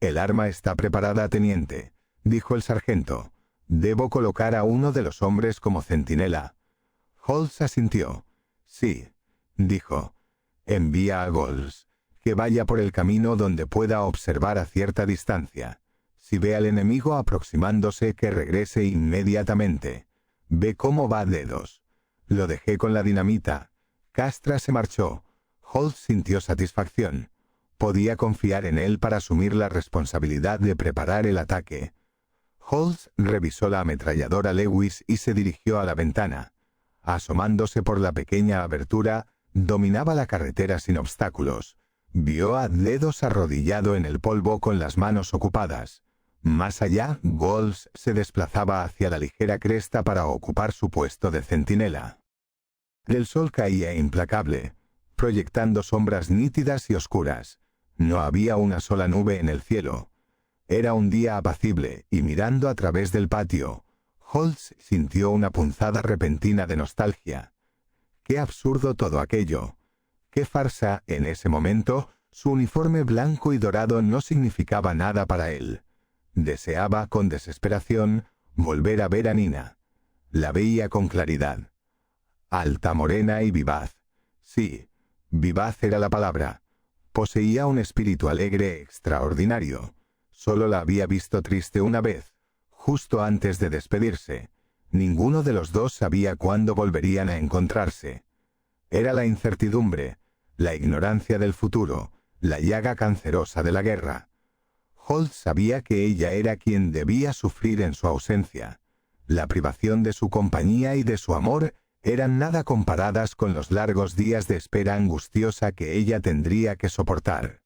Speaker 1: «El arma está preparada, teniente», dijo el sargento. «Debo colocar a uno de los hombres como centinela». Holtz asintió. «Sí», dijo. «Envía a Golds, que vaya por el camino donde pueda observar a cierta distancia. Si ve al enemigo aproximándose, que regrese inmediatamente. Ve cómo va dedos». Lo dejé con la dinamita. Castra se marchó. Holtz sintió satisfacción. Podía confiar en él para asumir la responsabilidad de preparar el ataque. Holtz revisó la ametralladora Lewis y se dirigió a la ventana. Asomándose por la pequeña abertura, dominaba la carretera sin obstáculos. Vio a Dedos arrodillado en el polvo con las manos ocupadas. Más allá, Golds se desplazaba hacia la ligera cresta para ocupar su puesto de centinela. El sol caía implacable, proyectando sombras nítidas y oscuras. No había una sola nube en el cielo. Era un día apacible, y mirando a través del patio, Holtz sintió una punzada repentina de nostalgia. ¡Qué absurdo todo aquello! ¡Qué farsa! En ese momento, su uniforme blanco y dorado no significaba nada para él. Deseaba, con desesperación, volver a ver a Nina. La veía con claridad. Alta, morena y vivaz. Sí, vivaz era la palabra. Poseía un espíritu alegre extraordinario. Solo la había visto triste una vez, justo antes de despedirse. Ninguno de los dos sabía cuándo volverían a encontrarse. Era la incertidumbre, la ignorancia del futuro, la llaga cancerosa de la guerra. Holtz sabía que ella era quien debía sufrir en su ausencia. La privación de su compañía y de su amor eran nada comparadas con los largos días de espera angustiosa que ella tendría que soportar.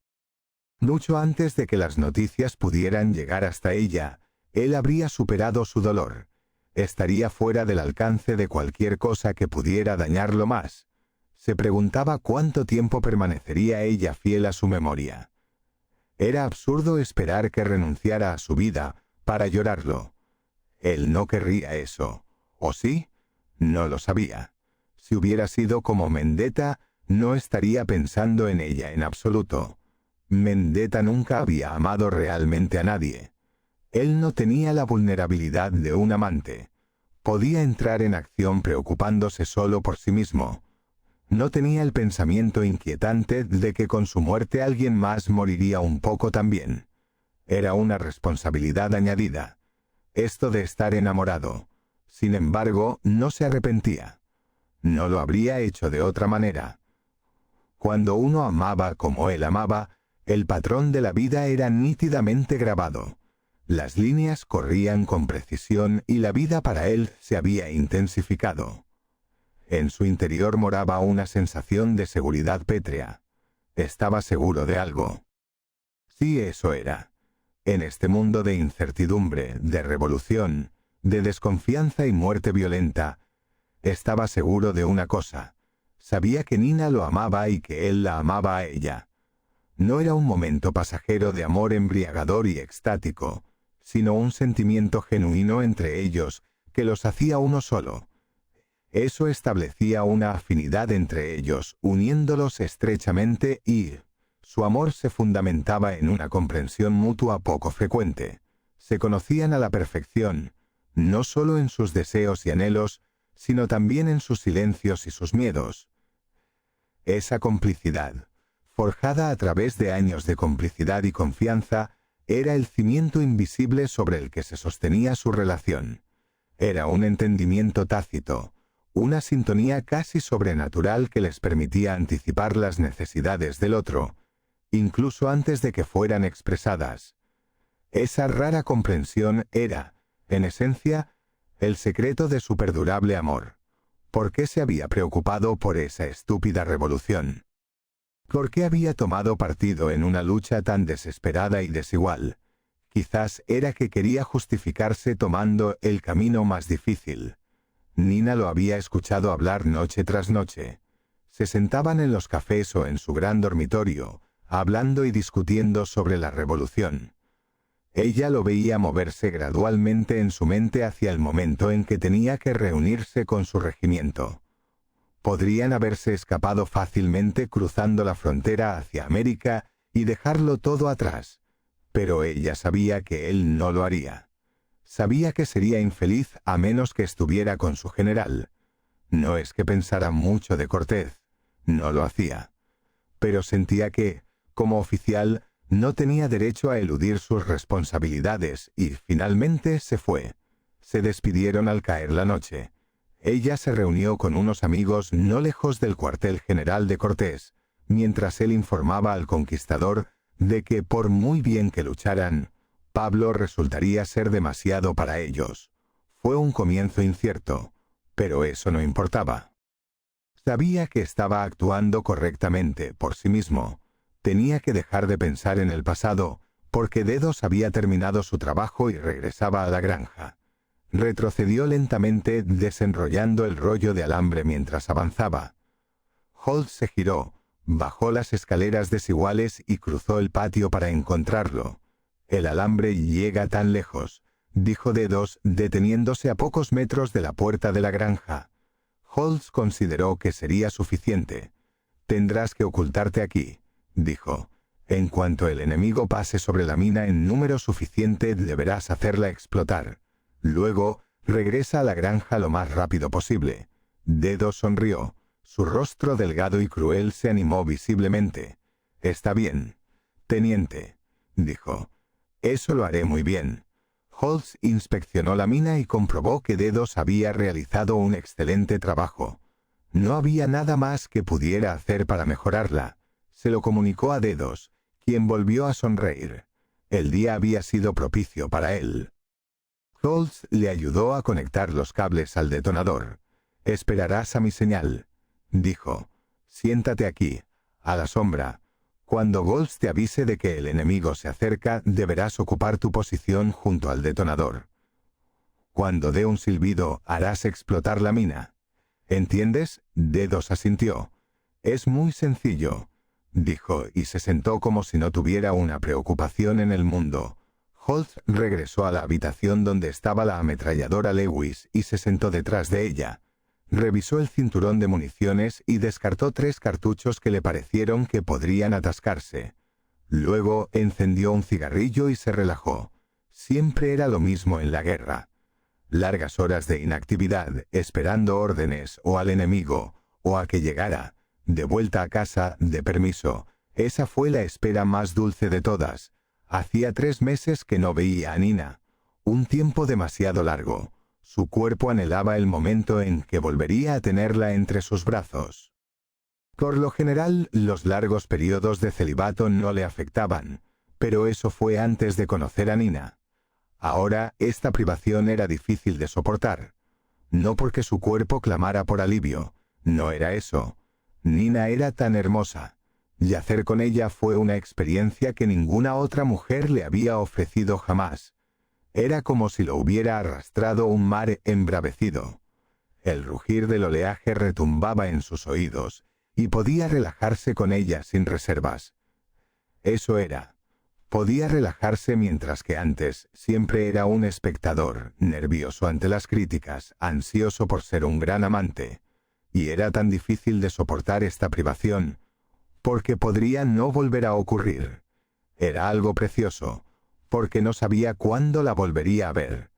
Speaker 1: Mucho antes de que las noticias pudieran llegar hasta ella, él habría superado su dolor. Estaría fuera del alcance de cualquier cosa que pudiera dañarlo más. Se preguntaba cuánto tiempo permanecería ella fiel a su memoria. Era absurdo esperar que renunciara a su vida para llorarlo. Él no querría eso. ¿O sí? No lo sabía. Si hubiera sido como Mendetta, no estaría pensando en ella en absoluto. Mendetta nunca había amado realmente a nadie. Él no tenía la vulnerabilidad de un amante. Podía entrar en acción preocupándose solo por sí mismo. No tenía el pensamiento inquietante de que con su muerte alguien más moriría un poco también. Era una responsabilidad añadida. Esto de estar enamorado. Sin embargo, no se arrepentía. No lo habría hecho de otra manera. Cuando uno amaba como él amaba, el patrón de la vida era nítidamente grabado. Las líneas corrían con precisión y la vida para él se había intensificado. En su interior moraba una sensación de seguridad pétrea. Estaba seguro de algo. Sí, eso era. En este mundo de incertidumbre, de revolución, de desconfianza y muerte violenta, estaba seguro de una cosa. Sabía que Nina lo amaba y que él la amaba a ella. No era un momento pasajero de amor embriagador y extático, sino un sentimiento genuino entre ellos que los hacía uno solo. Eso establecía una afinidad entre ellos, uniéndolos estrechamente y su amor se fundamentaba en una comprensión mutua poco frecuente. Se conocían a la perfección, no solo en sus deseos y anhelos, sino también en sus silencios y sus miedos. Esa complicidad, forjada a través de años de complicidad y confianza, era el cimiento invisible sobre el que se sostenía su relación. Era un entendimiento tácito, una sintonía casi sobrenatural que les permitía anticipar las necesidades del otro, incluso antes de que fueran expresadas. Esa rara comprensión era, en esencia, el secreto de su perdurable amor. ¿Por qué se había preocupado por esa estúpida revolución? ¿Por qué había tomado partido en una lucha tan desesperada y desigual? Quizás era que quería justificarse tomando el camino más difícil. Nina lo había escuchado hablar noche tras noche. Se sentaban en los cafés o en su gran dormitorio, hablando y discutiendo sobre la revolución. Ella lo veía moverse gradualmente en su mente hacia el momento en que tenía que reunirse con su regimiento. Podrían haberse escapado fácilmente cruzando la frontera hacia América y dejarlo todo atrás, pero ella sabía que él no lo haría. Sabía que sería infeliz a menos que estuviera con su general. No es que pensara mucho de Cortés, no lo hacía. Pero sentía que, como oficial, no tenía derecho a eludir sus responsabilidades y finalmente se fue. Se despidieron al caer la noche. Ella se reunió con unos amigos no lejos del cuartel general de Cortés, mientras él informaba al conquistador de que por muy bien que lucharan, Pablo resultaría ser demasiado para ellos. Fue un comienzo incierto, pero eso no importaba. Sabía que estaba actuando correctamente por sí mismo. Tenía que dejar de pensar en el pasado, porque Dedos había terminado su trabajo y regresaba a la granja. Retrocedió lentamente desenrollando el rollo de alambre mientras avanzaba. Holt se giró, bajó las escaleras desiguales y cruzó el patio para encontrarlo. «El alambre llega tan lejos», dijo Dedos, deteniéndose a pocos metros de la puerta de la granja. Holtz consideró que sería suficiente. «Tendrás que ocultarte aquí», dijo. «En cuanto el enemigo pase sobre la mina en número suficiente, deberás hacerla explotar. Luego, regresa a la granja lo más rápido posible». Dedos sonrió. Su rostro delgado y cruel se animó visiblemente. «Está bien, teniente», dijo. «Eso lo haré muy bien». Holtz inspeccionó la mina y comprobó que Dedos había realizado un excelente trabajo. No había nada más que pudiera hacer para mejorarla. Se lo comunicó a Dedos, quien volvió a sonreír. El día había sido propicio para él. Holtz le ayudó a conectar los cables al detonador. «Esperarás a mi señal», dijo. «Siéntate aquí, a la sombra. Cuando Goltz te avise de que el enemigo se acerca, deberás ocupar tu posición junto al detonador. Cuando dé un silbido, harás explotar la mina. ¿Entiendes?». Dedos asintió. «Es muy sencillo», dijo, y se sentó como si no tuviera una preocupación en el mundo. Holtz regresó a la habitación donde estaba la ametralladora Lewis y se sentó detrás de ella. Revisó el cinturón de municiones y descartó 3 cartuchos que le parecieron que podrían atascarse. Luego encendió un cigarrillo y se relajó. Siempre era lo mismo en la guerra. Largas horas de inactividad, esperando órdenes o al enemigo, o a que llegara, de vuelta a casa, de permiso. Esa fue la espera más dulce de todas. Hacía 3 meses que no veía a Nina. Un tiempo demasiado largo. Su cuerpo anhelaba el momento en que volvería a tenerla entre sus brazos. Por lo general, los largos periodos de celibato no le afectaban, pero eso fue antes de conocer a Nina. Ahora, esta privación era difícil de soportar. No porque su cuerpo clamara por alivio, no era eso. Nina era tan hermosa. Yacer con ella fue una experiencia que ninguna otra mujer le había ofrecido jamás. Era como si lo hubiera arrastrado un mar embravecido. El rugir del oleaje retumbaba en sus oídos, y podía relajarse con ella sin reservas. Eso era. Podía relajarse mientras que antes siempre era un espectador, nervioso ante las críticas, ansioso por ser un gran amante. Y era tan difícil de soportar esta privación, porque podría no volver a ocurrir. Era algo precioso, porque no sabía cuándo la volvería a ver.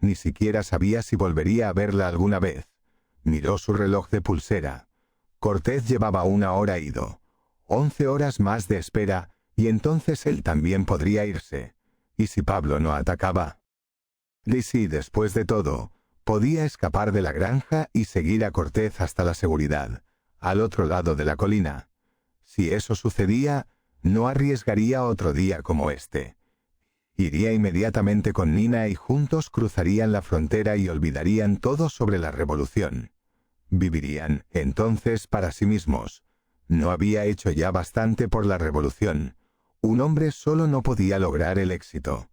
Speaker 1: Ni siquiera sabía si volvería a verla alguna vez. Miró su reloj de pulsera. Cortés llevaba 1 hora ido. 11 horas más de espera, y entonces él también podría irse. ¿Y si Pablo no atacaba? Y si, después de todo, Podía escapar de la granja y seguir a Cortez hasta la seguridad, al otro lado de la colina. Si eso sucedía, no arriesgaría otro día como este. Iría inmediatamente con Nina y juntos cruzarían la frontera y olvidarían todo sobre la revolución. Vivirían, entonces, para sí mismos. No había hecho ya bastante por la revolución. Un hombre solo no podía lograr el éxito.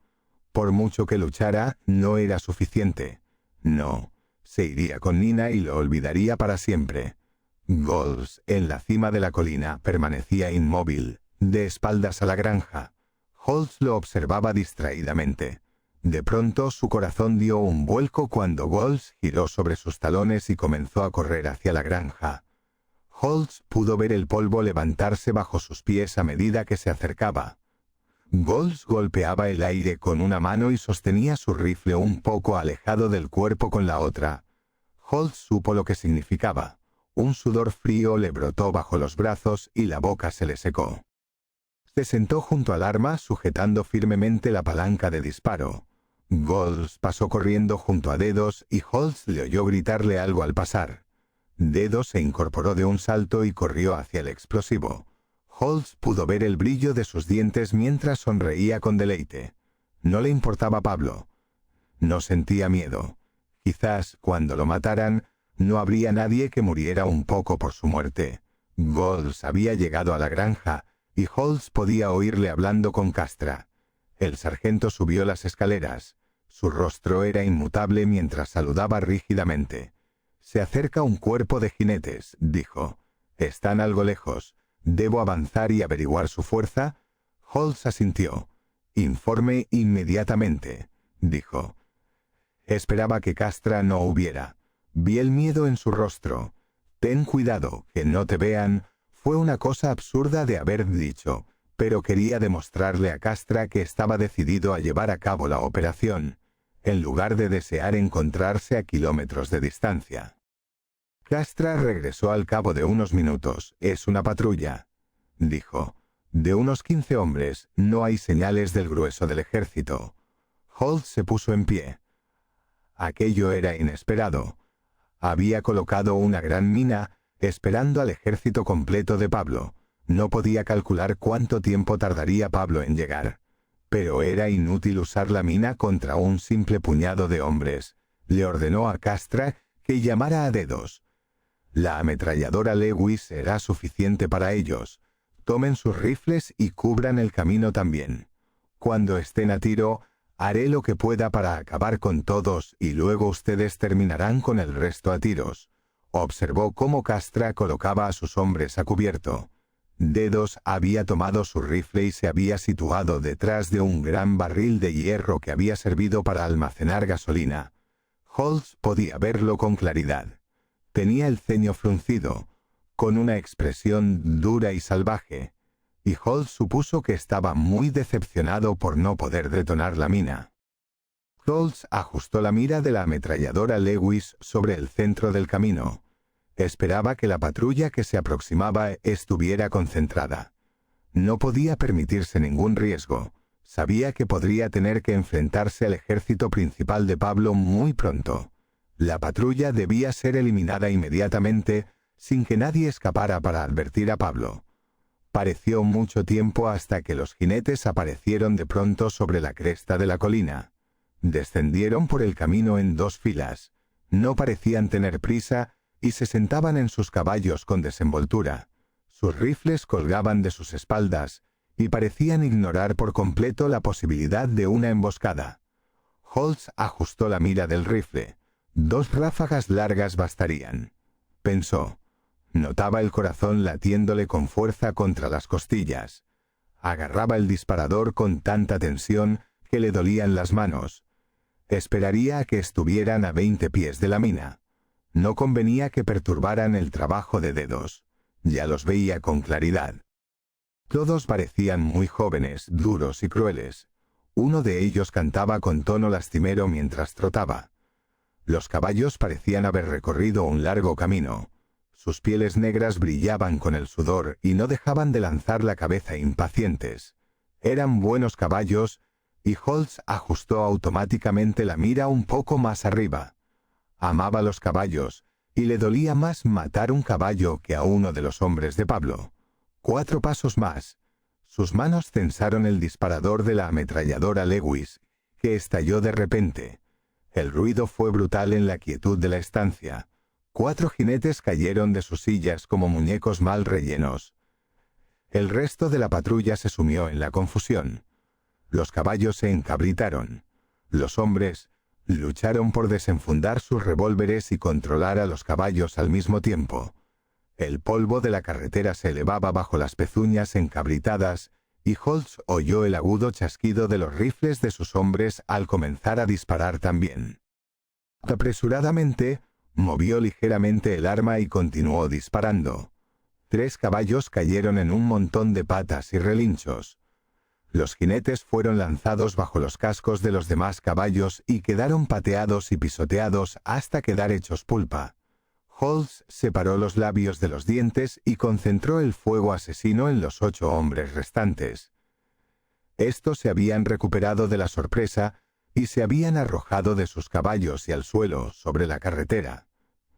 Speaker 1: Por mucho que luchara, no era suficiente. No, se iría con Nina y lo olvidaría para siempre. Golds, en la cima de la colina, permanecía inmóvil, de espaldas a la granja. Holtz lo observaba distraídamente. De pronto su corazón dio un vuelco cuando Golds giró sobre sus talones y comenzó a correr hacia la granja. Holtz pudo ver el polvo levantarse bajo sus pies a medida que se acercaba. Golds golpeaba el aire con una mano y sostenía su rifle un poco alejado del cuerpo con la otra. Holtz supo lo que significaba. Un sudor frío le brotó bajo los brazos y la boca se le secó. Se sentó junto al arma sujetando firmemente la palanca de disparo. Golds pasó corriendo junto a Dedos y Holtz le oyó gritarle algo al pasar. Dedos se incorporó de un salto y corrió hacia el explosivo. Holtz pudo ver el brillo de sus dientes mientras sonreía con deleite. No le importaba Pablo. No sentía miedo. Quizás, cuando lo mataran, no habría nadie que muriera un poco por su muerte. Golds había llegado a la granja, y Holtz podía oírle hablando con Castra. El sargento subió las escaleras. Su rostro era inmutable mientras saludaba rígidamente. «Se acerca un cuerpo de jinetes», dijo. «Están algo lejos. ¿Debo avanzar y averiguar su fuerza?» Holtz asintió. «Informe inmediatamente», dijo. Esperaba que Castra no hubiera. Vi el miedo en su rostro. «Ten cuidado, que no te vean», fue una cosa absurda de haber dicho, pero quería demostrarle a Castra que estaba decidido a llevar a cabo la operación, en lugar de desear encontrarse a kilómetros de distancia. Castra regresó al cabo de unos minutos. «Es una patrulla», dijo. «De unos 15 hombres, no hay señales del grueso del ejército». Holtz se puso en pie. Aquello era inesperado. Había colocado una gran mina, esperando al ejército completo de Pablo. No podía calcular cuánto tiempo tardaría Pablo en llegar. Pero era inútil usar la mina contra un simple puñado de hombres. Le ordenó a Castra que llamara a Dedos. «La ametralladora Lewis será suficiente para ellos. Tomen sus rifles y cubran el camino también. Cuando estén a tiro, haré lo que pueda para acabar con todos y luego ustedes terminarán con el resto a tiros». Observó cómo Castra colocaba a sus hombres a cubierto. Dedos había tomado su rifle y se había situado detrás de un gran barril de hierro que había servido para almacenar gasolina. Holtz podía verlo con claridad. Tenía el ceño fruncido, con una expresión dura y salvaje, y Holtz supuso que estaba muy decepcionado por no poder detonar la mina. Holtz ajustó la mira de la ametralladora Lewis sobre el centro del camino. Esperaba que la patrulla que se aproximaba estuviera concentrada. No podía permitirse ningún riesgo. Sabía que podría tener que enfrentarse al ejército principal de Pablo muy pronto. La patrulla debía ser eliminada inmediatamente, sin que nadie escapara para advertir a Pablo. Pareció mucho tiempo hasta que los jinetes aparecieron de pronto sobre la cresta de la colina. Descendieron por el camino en 2 filas. No parecían tener prisa y se sentaban en sus caballos con desenvoltura. Sus rifles colgaban de sus espaldas y parecían ignorar por completo la posibilidad de una emboscada. Holtz ajustó la mira del rifle. 2 ráfagas largas bastarían, pensó. Notaba el corazón latiéndole con fuerza contra las costillas. Agarraba el disparador con tanta tensión que le dolían las manos. Esperaría a que estuvieran a 20 pies de la mina. No convenía que perturbaran el trabajo de Dedos. Ya los veía con claridad. Todos parecían muy jóvenes, duros y crueles. Uno de ellos cantaba con tono lastimero mientras trotaba. Los caballos parecían haber recorrido un largo camino. Sus pieles negras brillaban con el sudor y no dejaban de lanzar la cabeza impacientes. Eran buenos caballos, y Holtz ajustó automáticamente la mira un poco más arriba. Amaba los caballos, y le dolía más matar un caballo que a uno de los hombres de Pablo. 4 pasos más. Sus manos censaron el disparador de la ametralladora Lewis, que estalló de repente. El ruido fue brutal en la quietud de la estancia. 4 jinetes cayeron de sus sillas como muñecos mal rellenos. El resto de la patrulla se sumió en la confusión. Los caballos se encabritaron. Los hombres lucharon por desenfundar sus revólveres y controlar a los caballos al mismo tiempo. El polvo de la carretera se elevaba bajo las pezuñas encabritadas, y Holtz oyó el agudo chasquido de los rifles de sus hombres al comenzar a disparar también. Apresuradamente, movió ligeramente el arma y continuó disparando. 3 caballos cayeron en un montón de patas y relinchos. Los jinetes fueron lanzados bajo los cascos de los demás caballos y quedaron pateados y pisoteados hasta quedar hechos pulpa. Holtz separó los labios de los dientes y concentró el fuego asesino en los 8 hombres restantes. Estos se habían recuperado de la sorpresa y se habían arrojado de sus caballos y al suelo sobre la carretera.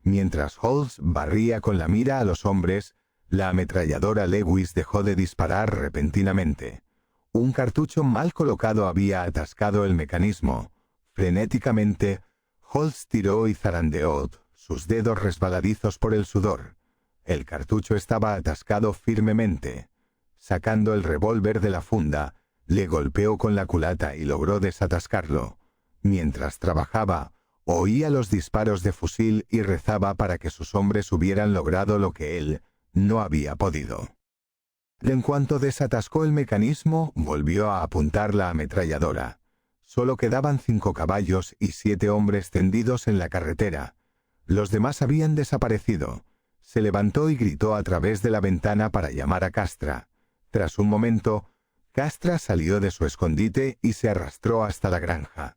Speaker 1: Mientras Holtz barría con la mira a los hombres, la ametralladora Lewis dejó de disparar repentinamente. Un cartucho mal colocado había atascado el mecanismo. Frenéticamente, Holtz tiró y zarandeó, sus dedos resbaladizos por el sudor. El cartucho estaba atascado firmemente. Sacando el revólver de la funda, le golpeó con la culata y logró desatascarlo. Mientras trabajaba, oía los disparos de fusil y rezaba para que sus hombres hubieran logrado lo que él no había podido. En cuanto desatascó el mecanismo, volvió a apuntar la ametralladora. Solo quedaban 5 caballos y 7 hombres tendidos en la carretera. Los demás habían desaparecido. Se levantó y gritó a través de la ventana para llamar a Castra. Tras un momento, Castra salió de su escondite y se arrastró hasta la granja.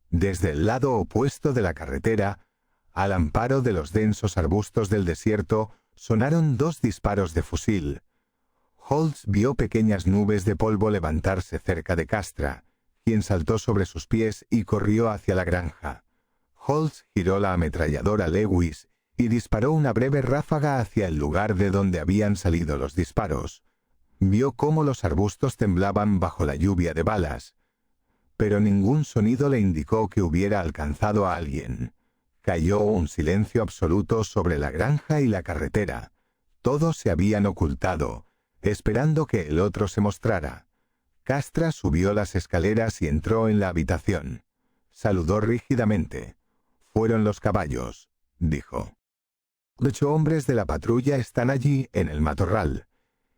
Speaker 1: Desde el lado opuesto de la carretera, al amparo de los densos arbustos del desierto, sonaron 2 disparos de fusil. Holtz vio pequeñas nubes de polvo levantarse cerca de Castra, quien saltó sobre sus pies y corrió hacia la granja. Holtz giró la ametralladora Lewis y disparó una breve ráfaga hacia el lugar de donde habían salido los disparos. Vio cómo los arbustos temblaban bajo la lluvia de balas, pero ningún sonido le indicó que hubiera alcanzado a alguien. Cayó un silencio absoluto sobre la granja y la carretera. Todos se habían ocultado, esperando que el otro se mostrara. Castra subió las escaleras y entró en la habitación. Saludó rígidamente. «Fueron los caballos», dijo. 8 hombres de la patrulla están allí, en el matorral.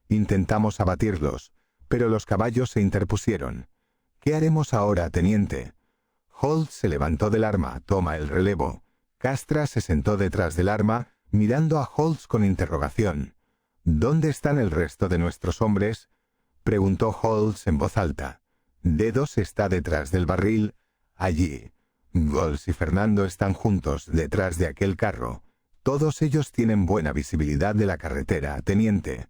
Speaker 1: Intentamos abatirlos, pero los caballos se interpusieron. «¿Qué haremos ahora, teniente?» Holtz se levantó del arma. «Toma el relevo». Castra se sentó detrás del arma, mirando a Holtz con interrogación. «¿Dónde están el resto de nuestros hombres?», preguntó Holtz en voz alta. «Dedos está detrás del barril, allí. Gols y Fernando están juntos, detrás de aquel carro. Todos ellos tienen buena visibilidad de la carretera, teniente».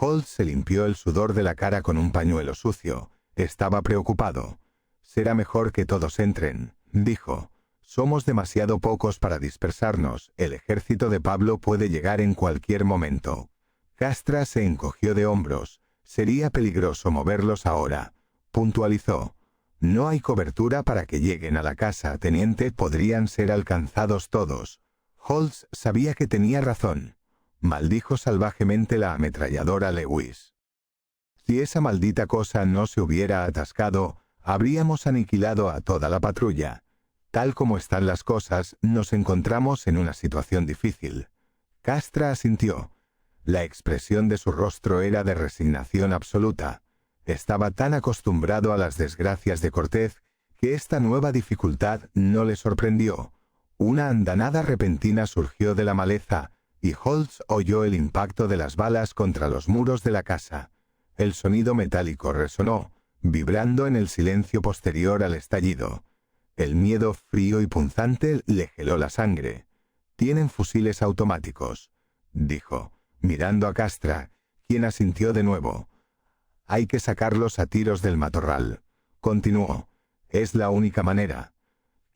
Speaker 1: Holtz se limpió el sudor de la cara con un pañuelo sucio. Estaba preocupado. «Será mejor que todos entren», dijo. «Somos demasiado pocos para dispersarnos. El ejército de Pablo puede llegar en cualquier momento». Castra se encogió de hombros. «Sería peligroso moverlos ahora», puntualizó. «No hay cobertura para que lleguen a la casa, teniente. Podrían ser alcanzados todos». Holtz sabía que tenía razón. Maldijo salvajemente la ametralladora Lewis. Si esa maldita cosa no se hubiera atascado, habríamos aniquilado a toda la patrulla. Tal como están las cosas, nos encontramos en una situación difícil. Castra asintió. La expresión de su rostro era de resignación absoluta. Estaba tan acostumbrado a las desgracias de Cortés que esta nueva dificultad no le sorprendió. Una andanada repentina surgió de la maleza, y Holtz oyó el impacto de las balas contra los muros de la casa. El sonido metálico resonó, vibrando en el silencio posterior al estallido. El miedo frío y punzante le heló la sangre. «Tienen fusiles automáticos», dijo, mirando a Castra, quien asintió de nuevo. «Hay que sacarlos a tiros del matorral», continuó. «Es la única manera».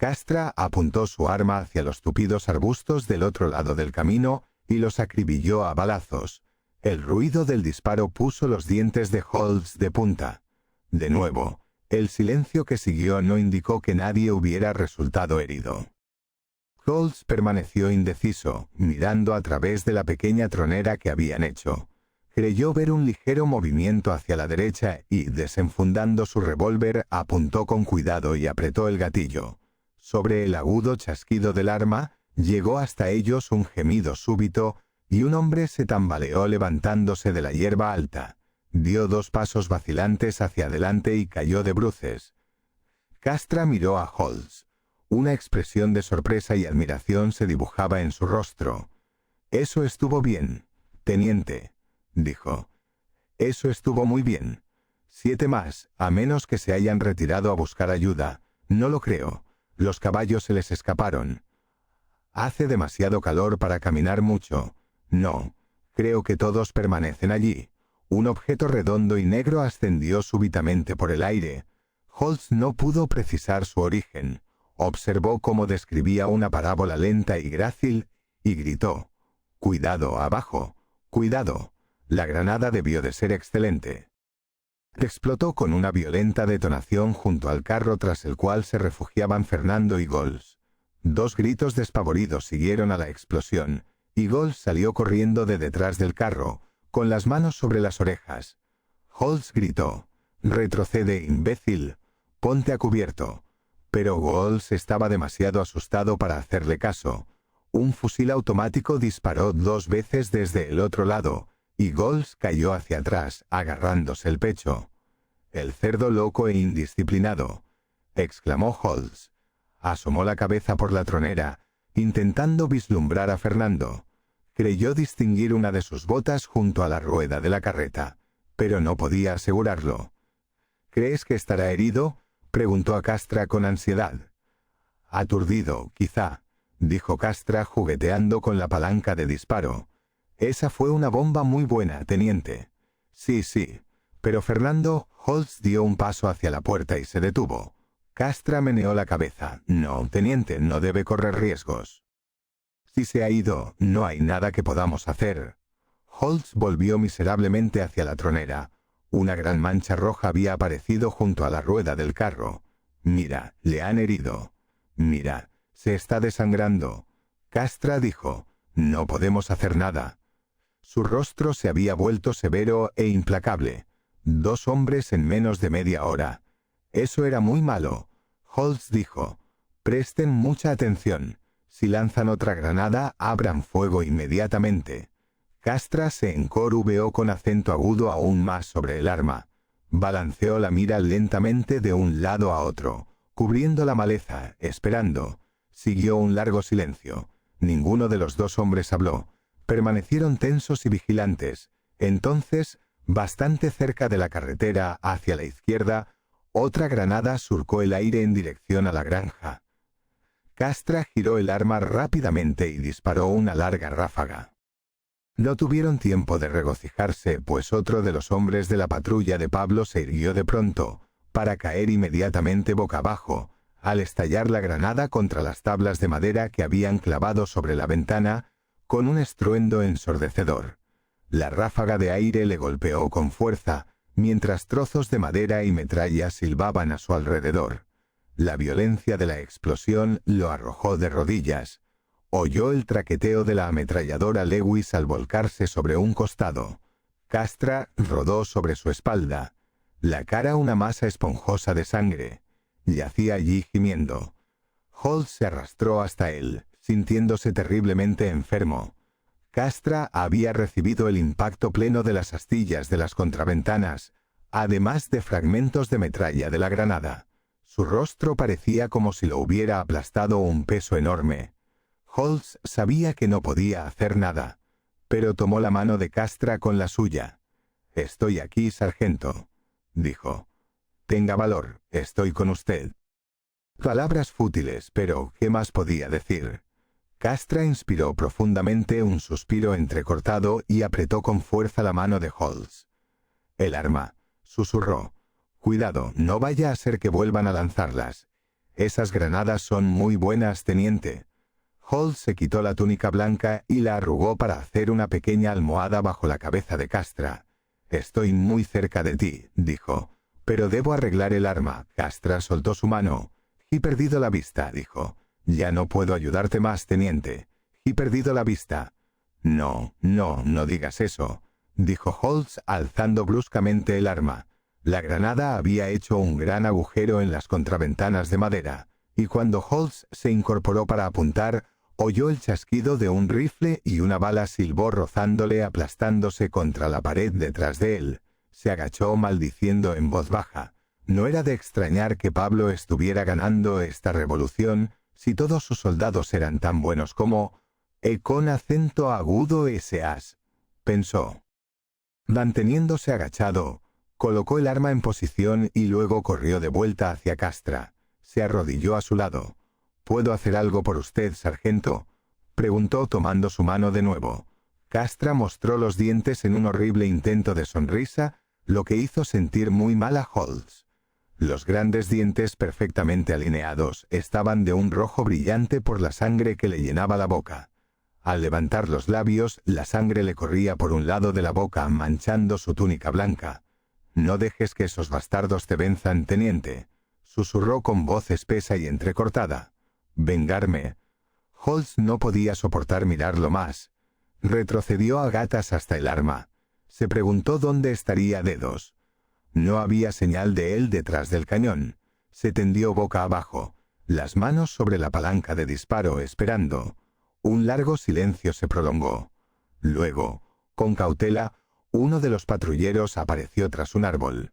Speaker 1: Castra apuntó su arma hacia los tupidos arbustos del otro lado del camino y los acribilló a balazos. El ruido del disparo puso los dientes de Holtz de punta. De nuevo, el silencio que siguió no indicó que nadie hubiera resultado herido. Holtz permaneció indeciso, mirando a través de la pequeña tronera que habían hecho. Creyó ver un ligero movimiento hacia la derecha y, desenfundando su revólver, apuntó con cuidado y apretó el gatillo. Sobre el agudo chasquido del arma, llegó hasta ellos un gemido súbito y un hombre se tambaleó levantándose de la hierba alta. Dio 2 pasos vacilantes hacia adelante y cayó de bruces. Castra miró a Holtz. Una expresión de sorpresa y admiración se dibujaba en su rostro. «Eso estuvo bien, teniente», dijo. «Eso estuvo muy bien. 7 más, a menos que se hayan retirado a buscar ayuda. No lo creo. Los caballos se les escaparon. Hace demasiado calor para caminar mucho. No, creo que todos permanecen allí». Un objeto redondo y negro ascendió súbitamente por el aire. Holtz no pudo precisar su origen. Observó cómo describía una parábola lenta y grácil y gritó: «¡Cuidado, abajo! ¡Cuidado!». La granada debió de ser excelente. Explotó con una violenta detonación junto al carro tras el cual se refugiaban Fernando y Gols. 2 gritos despavoridos siguieron a la explosión, y Gols salió corriendo de detrás del carro, con las manos sobre las orejas. Holtz gritó: «Retrocede, imbécil. Ponte a cubierto». Pero Gols estaba demasiado asustado para hacerle caso. Un fusil automático disparó 2 veces desde el otro lado, y Gols cayó hacia atrás, agarrándose el pecho. «El cerdo loco e indisciplinado», exclamó Holtz. Asomó la cabeza por la tronera, intentando vislumbrar a Fernando. Creyó distinguir una de sus botas junto a la rueda de la carreta, pero no podía asegurarlo. «¿Crees que estará herido?», preguntó a Castra con ansiedad. «Aturdido, quizá», dijo Castra jugueteando con la palanca de disparo. «Esa fue una bomba muy buena, teniente». «Sí, sí». Pero Fernando, Holtz dio un paso hacia la puerta y se detuvo. Castra meneó la cabeza. «No, teniente, no debe correr riesgos. Si se ha ido, no hay nada que podamos hacer». Holtz volvió miserablemente hacia la tronera. Una gran mancha roja había aparecido junto a la rueda del carro. «Mira, le han herido. Mira, se está desangrando». Castra dijo: «No podemos hacer nada». Su rostro se había vuelto severo e implacable. 2 hombres en menos de media hora. Eso era muy malo. Holtz dijo: «Presten mucha atención. Si lanzan otra granada, abran fuego inmediatamente». Castra se encorveó con acento agudo aún más sobre el arma. Balanceó la mira lentamente de un lado a otro, cubriendo la maleza, esperando. Siguió un largo silencio. Ninguno de los 2 hombres habló. Permanecieron tensos y vigilantes. Entonces, bastante cerca de la carretera, hacia la izquierda, otra granada surcó el aire en dirección a la granja. Castra giró el arma rápidamente y disparó una larga ráfaga. No tuvieron tiempo de regocijarse, pues otro de los hombres de la patrulla de Pablo se irguió de pronto, para caer inmediatamente boca abajo, al estallar la granada contra las tablas de madera que habían clavado sobre la ventana, con un estruendo ensordecedor. La ráfaga de aire le golpeó con fuerza, mientras trozos de madera y metralla silbaban a su alrededor. La violencia de la explosión lo arrojó de rodillas. Oyó el traqueteo de la ametralladora Lewis al volcarse sobre un costado. Castra rodó sobre su espalda, la cara una masa esponjosa de sangre. Yacía allí gimiendo. Holtz se arrastró hasta él, sintiéndose terriblemente enfermo. Castra había recibido el impacto pleno de las astillas de las contraventanas, además de fragmentos de metralla de la granada. Su rostro parecía como si lo hubiera aplastado un peso enorme. Holtz sabía que no podía hacer nada, pero tomó la mano de Castra con la suya. «Estoy aquí, sargento», dijo. «Tenga valor, estoy con usted». Palabras fútiles, pero ¿qué más podía decir? Castra inspiró profundamente un suspiro entrecortado y apretó con fuerza la mano de Holtz. «El arma», susurró. «Cuidado, no vaya a ser que vuelvan a lanzarlas». Esas granadas son muy buenas, teniente. Holtz se quitó la túnica blanca y la arrugó para hacer una pequeña almohada bajo la cabeza de Castra. «Estoy muy cerca de ti», dijo, «pero debo arreglar el arma». Castra soltó su mano. «He perdido la vista», dijo. «Ya no puedo ayudarte más, teniente. He perdido la vista». «No digas eso», dijo Holtz alzando bruscamente el arma. La granada había hecho un gran agujero en las contraventanas de madera, y cuando Holtz se incorporó para apuntar, oyó el chasquido de un rifle y una bala silbó rozándole, aplastándose contra la pared detrás de él. Se agachó maldiciendo en voz baja. No era de extrañar que Pablo estuviera ganando esta revolución si todos sus soldados eran tan buenos como... con acento agudo ese pensó. Manteniéndose agachado, colocó el arma en posición y luego corrió de vuelta hacia Castra. Se arrodilló a su lado. «¿Puedo hacer algo por usted, sargento?», preguntó tomando su mano de nuevo. Castra mostró los dientes en un horrible intento de sonrisa, lo que hizo sentir muy mal a Holtz. Los grandes dientes perfectamente alineados estaban de un rojo brillante por la sangre que le llenaba la boca. Al levantar los labios, la sangre le corría por un lado de la boca, manchando su túnica blanca. «No dejes que esos bastardos te venzan, teniente», susurró con voz espesa y entrecortada. «¿Vengarme?». Holtz no podía soportar mirarlo más. Retrocedió a gatas hasta el arma. Se preguntó dónde estaría Dedos. No había señal de él detrás del cañón. Se tendió boca abajo, las manos sobre la palanca de disparo, esperando. Un largo silencio se prolongó. Luego, con cautela, uno de los patrulleros apareció tras un árbol.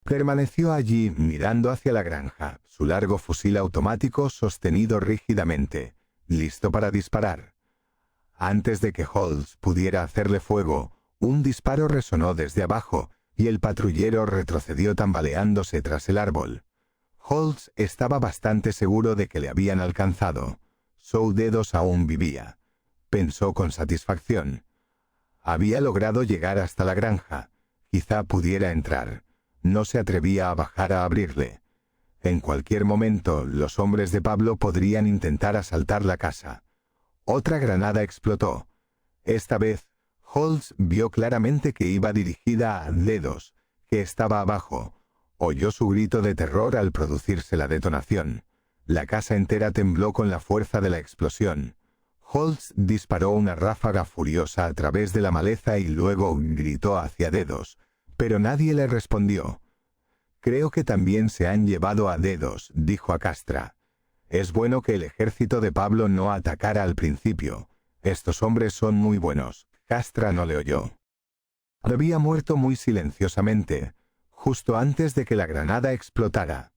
Speaker 1: Permaneció allí mirando hacia la granja, su largo fusil automático sostenido rígidamente, listo para disparar. Antes de que Holtz pudiera hacerle fuego, un disparo resonó desde abajo y el patrullero retrocedió tambaleándose tras el árbol. Holtz estaba bastante seguro de que le habían alcanzado. Su Dedos aún vivía. Pensó con satisfacción. Había logrado llegar hasta la granja. Quizá pudiera entrar. No se atrevía a bajar a abrirle. En cualquier momento, los hombres de Pablo podrían intentar asaltar la casa. Otra granada explotó. Esta vez, Holtz vio claramente que iba dirigida a Dedos, que estaba abajo. Oyó su grito de terror al producirse la detonación. La casa entera tembló con la fuerza de la explosión. Holtz disparó una ráfaga furiosa a través de la maleza y luego gritó hacia Dedos, pero nadie le respondió. «Creo que también se han llevado a Dedos», dijo a Castra. «Es bueno que el ejército de Pablo no atacara al principio. Estos hombres son muy buenos». Castra no le oyó. Había muerto muy silenciosamente, justo antes de que la granada explotara.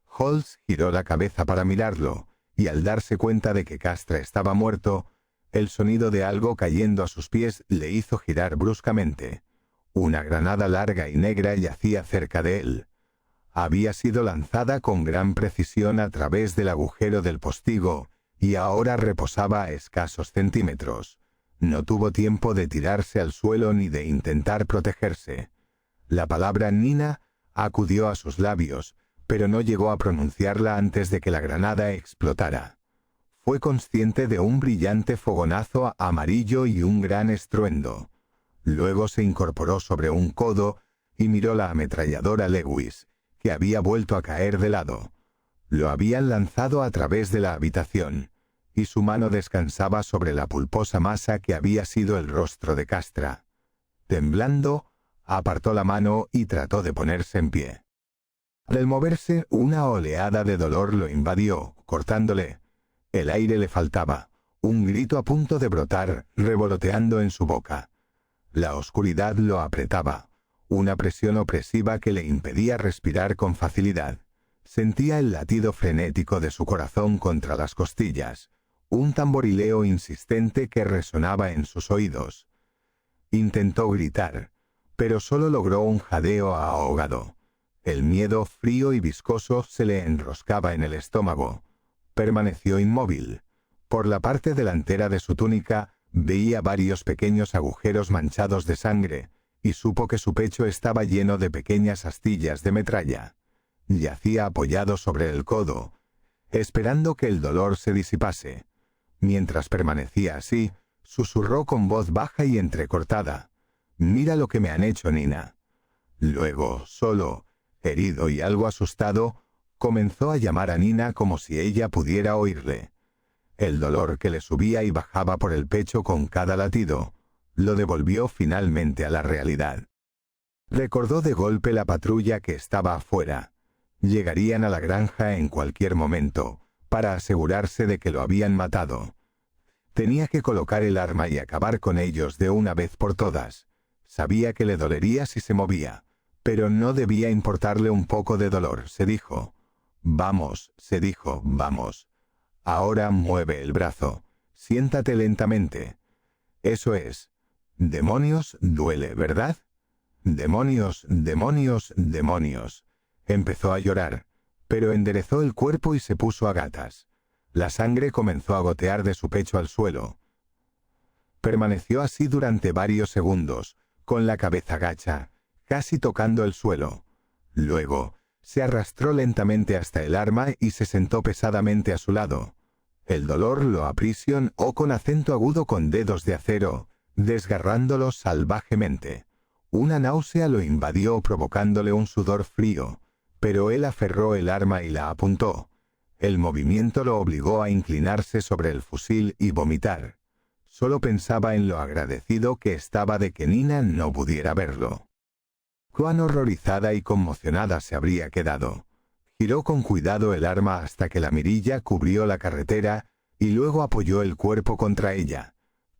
Speaker 1: Holtz giró la cabeza para mirarlo, y al darse cuenta de que Castra estaba muerto, el sonido de algo cayendo a sus pies le hizo girar bruscamente. Una granada larga y negra yacía cerca de él. Había sido lanzada con gran precisión a través del agujero del postigo y ahora reposaba a escasos centímetros. No tuvo tiempo de tirarse al suelo ni de intentar protegerse. La palabra Nina acudió a sus labios, pero no llegó a pronunciarla antes de que la granada explotara. Fue consciente de un brillante fogonazo amarillo y un gran estruendo. Luego se incorporó sobre un codo y miró la ametralladora Lewis, que había vuelto a caer de lado. Lo habían lanzado a través de la habitación, y su mano descansaba sobre la pulposa masa que había sido el rostro de Castra. Temblando, apartó la mano y trató de ponerse en pie. Al moverse, una oleada de dolor lo invadió, cortándole. El aire le faltaba, un grito a punto de brotar, revoloteando en su boca. La oscuridad lo apretaba, una presión opresiva que le impedía respirar con facilidad. Sentía el latido frenético de su corazón contra las costillas, un tamborileo insistente que resonaba en sus oídos. Intentó gritar, pero solo logró un jadeo ahogado. El miedo frío y viscoso se le enroscaba en el estómago. Permaneció inmóvil. Por la parte delantera de su túnica veía varios pequeños agujeros manchados de sangre, y supo que su pecho estaba lleno de pequeñas astillas de metralla. Yacía apoyado sobre el codo, esperando que el dolor se disipase. Mientras permanecía así, susurró con voz baja y entrecortada: «Mira lo que me han hecho, Nina». Luego, solo, herido y algo asustado, comenzó a llamar a Nina como si ella pudiera oírle. El dolor que le subía y bajaba por el pecho con cada latido lo devolvió finalmente a la realidad. Recordó de golpe la patrulla que estaba afuera. Llegarían a la granja en cualquier momento, para asegurarse de que lo habían matado. Tenía que colocar el arma y acabar con ellos de una vez por todas. Sabía que le dolería si se movía, pero no debía importarle un poco de dolor, se dijo. «Vamos», se dijo, «vamos. Ahora mueve el brazo. Siéntate lentamente. Eso es. Demonios, duele, ¿verdad? Demonios, demonios, demonios». Empezó a llorar, pero enderezó el cuerpo y se puso a gatas. La sangre comenzó a gotear de su pecho al suelo. Permaneció así durante varios segundos, con la cabeza gacha, casi tocando el suelo. Luego, se arrastró lentamente hasta el arma y se sentó pesadamente a su lado. El dolor lo aprisionó con acento agudo con dedos de acero, desgarrándolos salvajemente. Una náusea lo invadió provocándole un sudor frío, pero él aferró el arma y la apuntó. El movimiento lo obligó a inclinarse sobre el fusil y vomitar. Solo pensaba en lo agradecido que estaba de que Nina no pudiera verlo. Cuán horrorizada y conmocionada se habría quedado. Giró con cuidado el arma hasta que la mirilla cubrió la carretera y luego apoyó el cuerpo contra ella.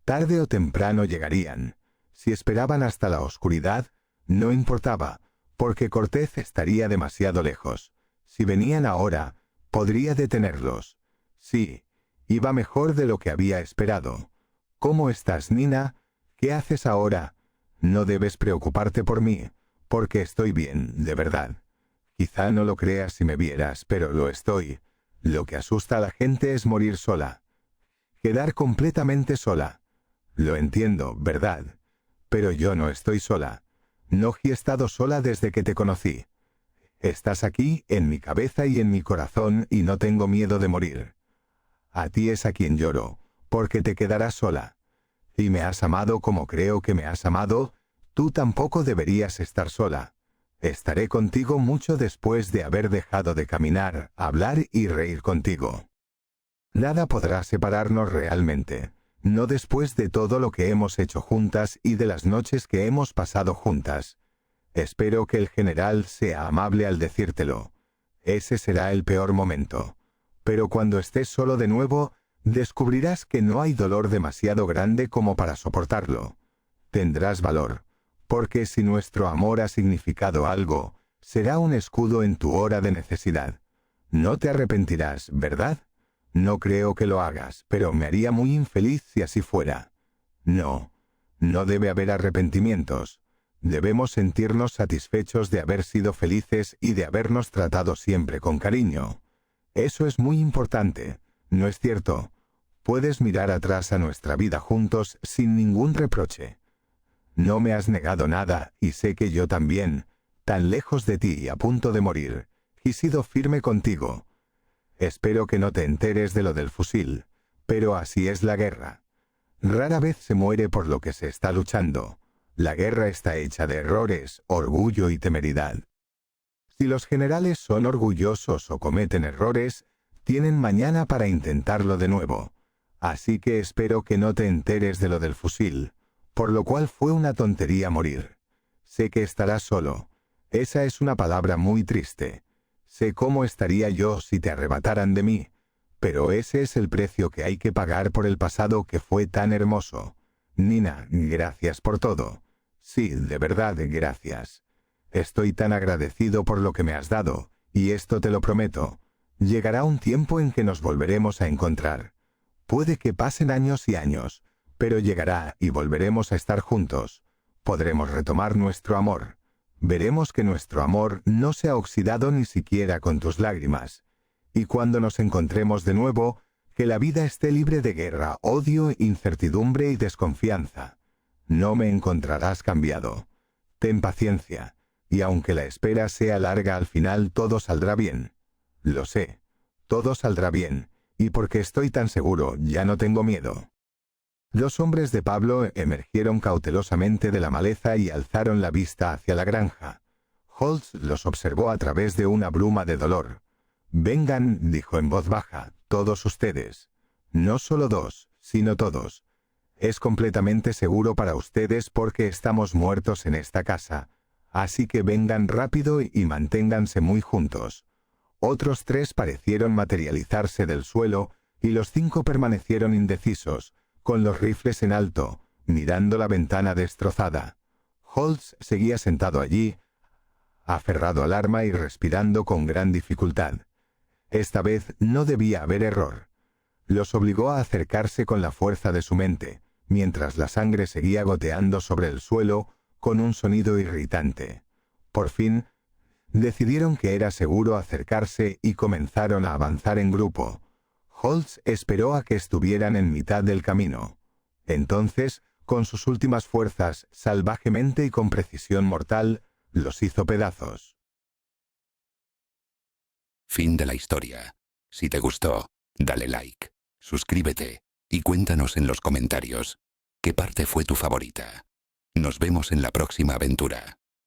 Speaker 1: Tarde o temprano llegarían. Si esperaban hasta la oscuridad, no importaba, porque Cortés estaría demasiado lejos. Si venían ahora, podría detenerlos. Sí, iba mejor de lo que había esperado. «¿Cómo estás, Nina? ¿Qué haces ahora? No debes preocuparte por mí, porque estoy bien, de verdad. Quizá no lo creas si me vieras, pero lo estoy. Lo que asusta a la gente es morir sola. Quedar completamente sola. Lo entiendo, ¿verdad? Pero yo no estoy sola. No he estado sola desde que te conocí. Estás aquí, en mi cabeza y en mi corazón, y no tengo miedo de morir. A ti es a quien lloro, porque te quedarás sola. Y me has amado como creo que me has amado, tú tampoco deberías estar sola. Estaré contigo mucho después de haber dejado de caminar, hablar y reír contigo. Nada podrá separarnos realmente, no después de todo lo que hemos hecho juntas y de las noches que hemos pasado juntas. Espero que el general sea amable al decírtelo. Ese será el peor momento. Pero cuando estés solo de nuevo, descubrirás que no hay dolor demasiado grande como para soportarlo. Tendrás valor, porque si nuestro amor ha significado algo, será un escudo en tu hora de necesidad. No te arrepentirás, ¿verdad? No creo que lo hagas, pero me haría muy infeliz si así fuera. No, no debe haber arrepentimientos. Debemos sentirnos satisfechos de haber sido felices y de habernos tratado siempre con cariño. Eso es muy importante, ¿no es cierto? Puedes mirar atrás a nuestra vida juntos sin ningún reproche. No me has negado nada y sé que yo también, tan lejos de ti y a punto de morir, he sido firme contigo. Espero que no te enteres de lo del fusil, pero así es la guerra. Rara vez se muere por lo que se está luchando. La guerra está hecha de errores, orgullo y temeridad. Si los generales son orgullosos o cometen errores, tienen mañana para intentarlo de nuevo. Así que espero que no te enteres de lo del fusil, por lo cual fue una tontería morir. Sé que estarás solo. Esa es una palabra muy triste. Sé cómo estaría yo si te arrebataran de mí, pero ese es el precio que hay que pagar por el pasado que fue tan hermoso. Nina, gracias por todo. Sí, de verdad, gracias. Estoy tan agradecido por lo que me has dado, y esto te lo prometo. Llegará un tiempo en que nos volveremos a encontrar. Puede que pasen años y años, pero llegará y volveremos a estar juntos. Podremos retomar nuestro amor. Veremos que nuestro amor no se ha oxidado ni siquiera con tus lágrimas. Y cuando nos encontremos de nuevo, que la vida esté libre de guerra, odio, incertidumbre y desconfianza. No me encontrarás cambiado. Ten paciencia. y aunque la espera sea larga, al final todo saldrá bien. Lo sé. Todo saldrá bien, y porque estoy tan seguro, ya no tengo miedo. Los hombres de Pablo emergieron cautelosamente de la maleza y alzaron la vista hacia la granja. Holtz los observó a través de una bruma de dolor. «Vengan», dijo en voz baja, «todos ustedes. No solo dos, sino todos. Es completamente seguro para ustedes porque estamos muertos en esta casa. Así que vengan rápido y manténganse muy juntos». Otros 3 parecieron materializarse del suelo, y los 5 permanecieron indecisos, con los rifles en alto, mirando la ventana destrozada. Holtz seguía sentado allí, aferrado al arma y respirando con gran dificultad. Esta vez no debía haber error. Los obligó a acercarse con la fuerza de su mente, mientras la sangre seguía goteando sobre el suelo con un sonido irritante. Por fin, decidieron que era seguro acercarse y comenzaron a avanzar en grupo. Holtz esperó a que estuvieran en mitad del camino. Entonces, con sus últimas fuerzas, salvajemente y con precisión mortal, los hizo pedazos.
Speaker 2: Fin de la historia. Si te gustó, dale like, suscríbete y cuéntanos en los comentarios qué parte fue tu favorita. Nos vemos en la próxima aventura.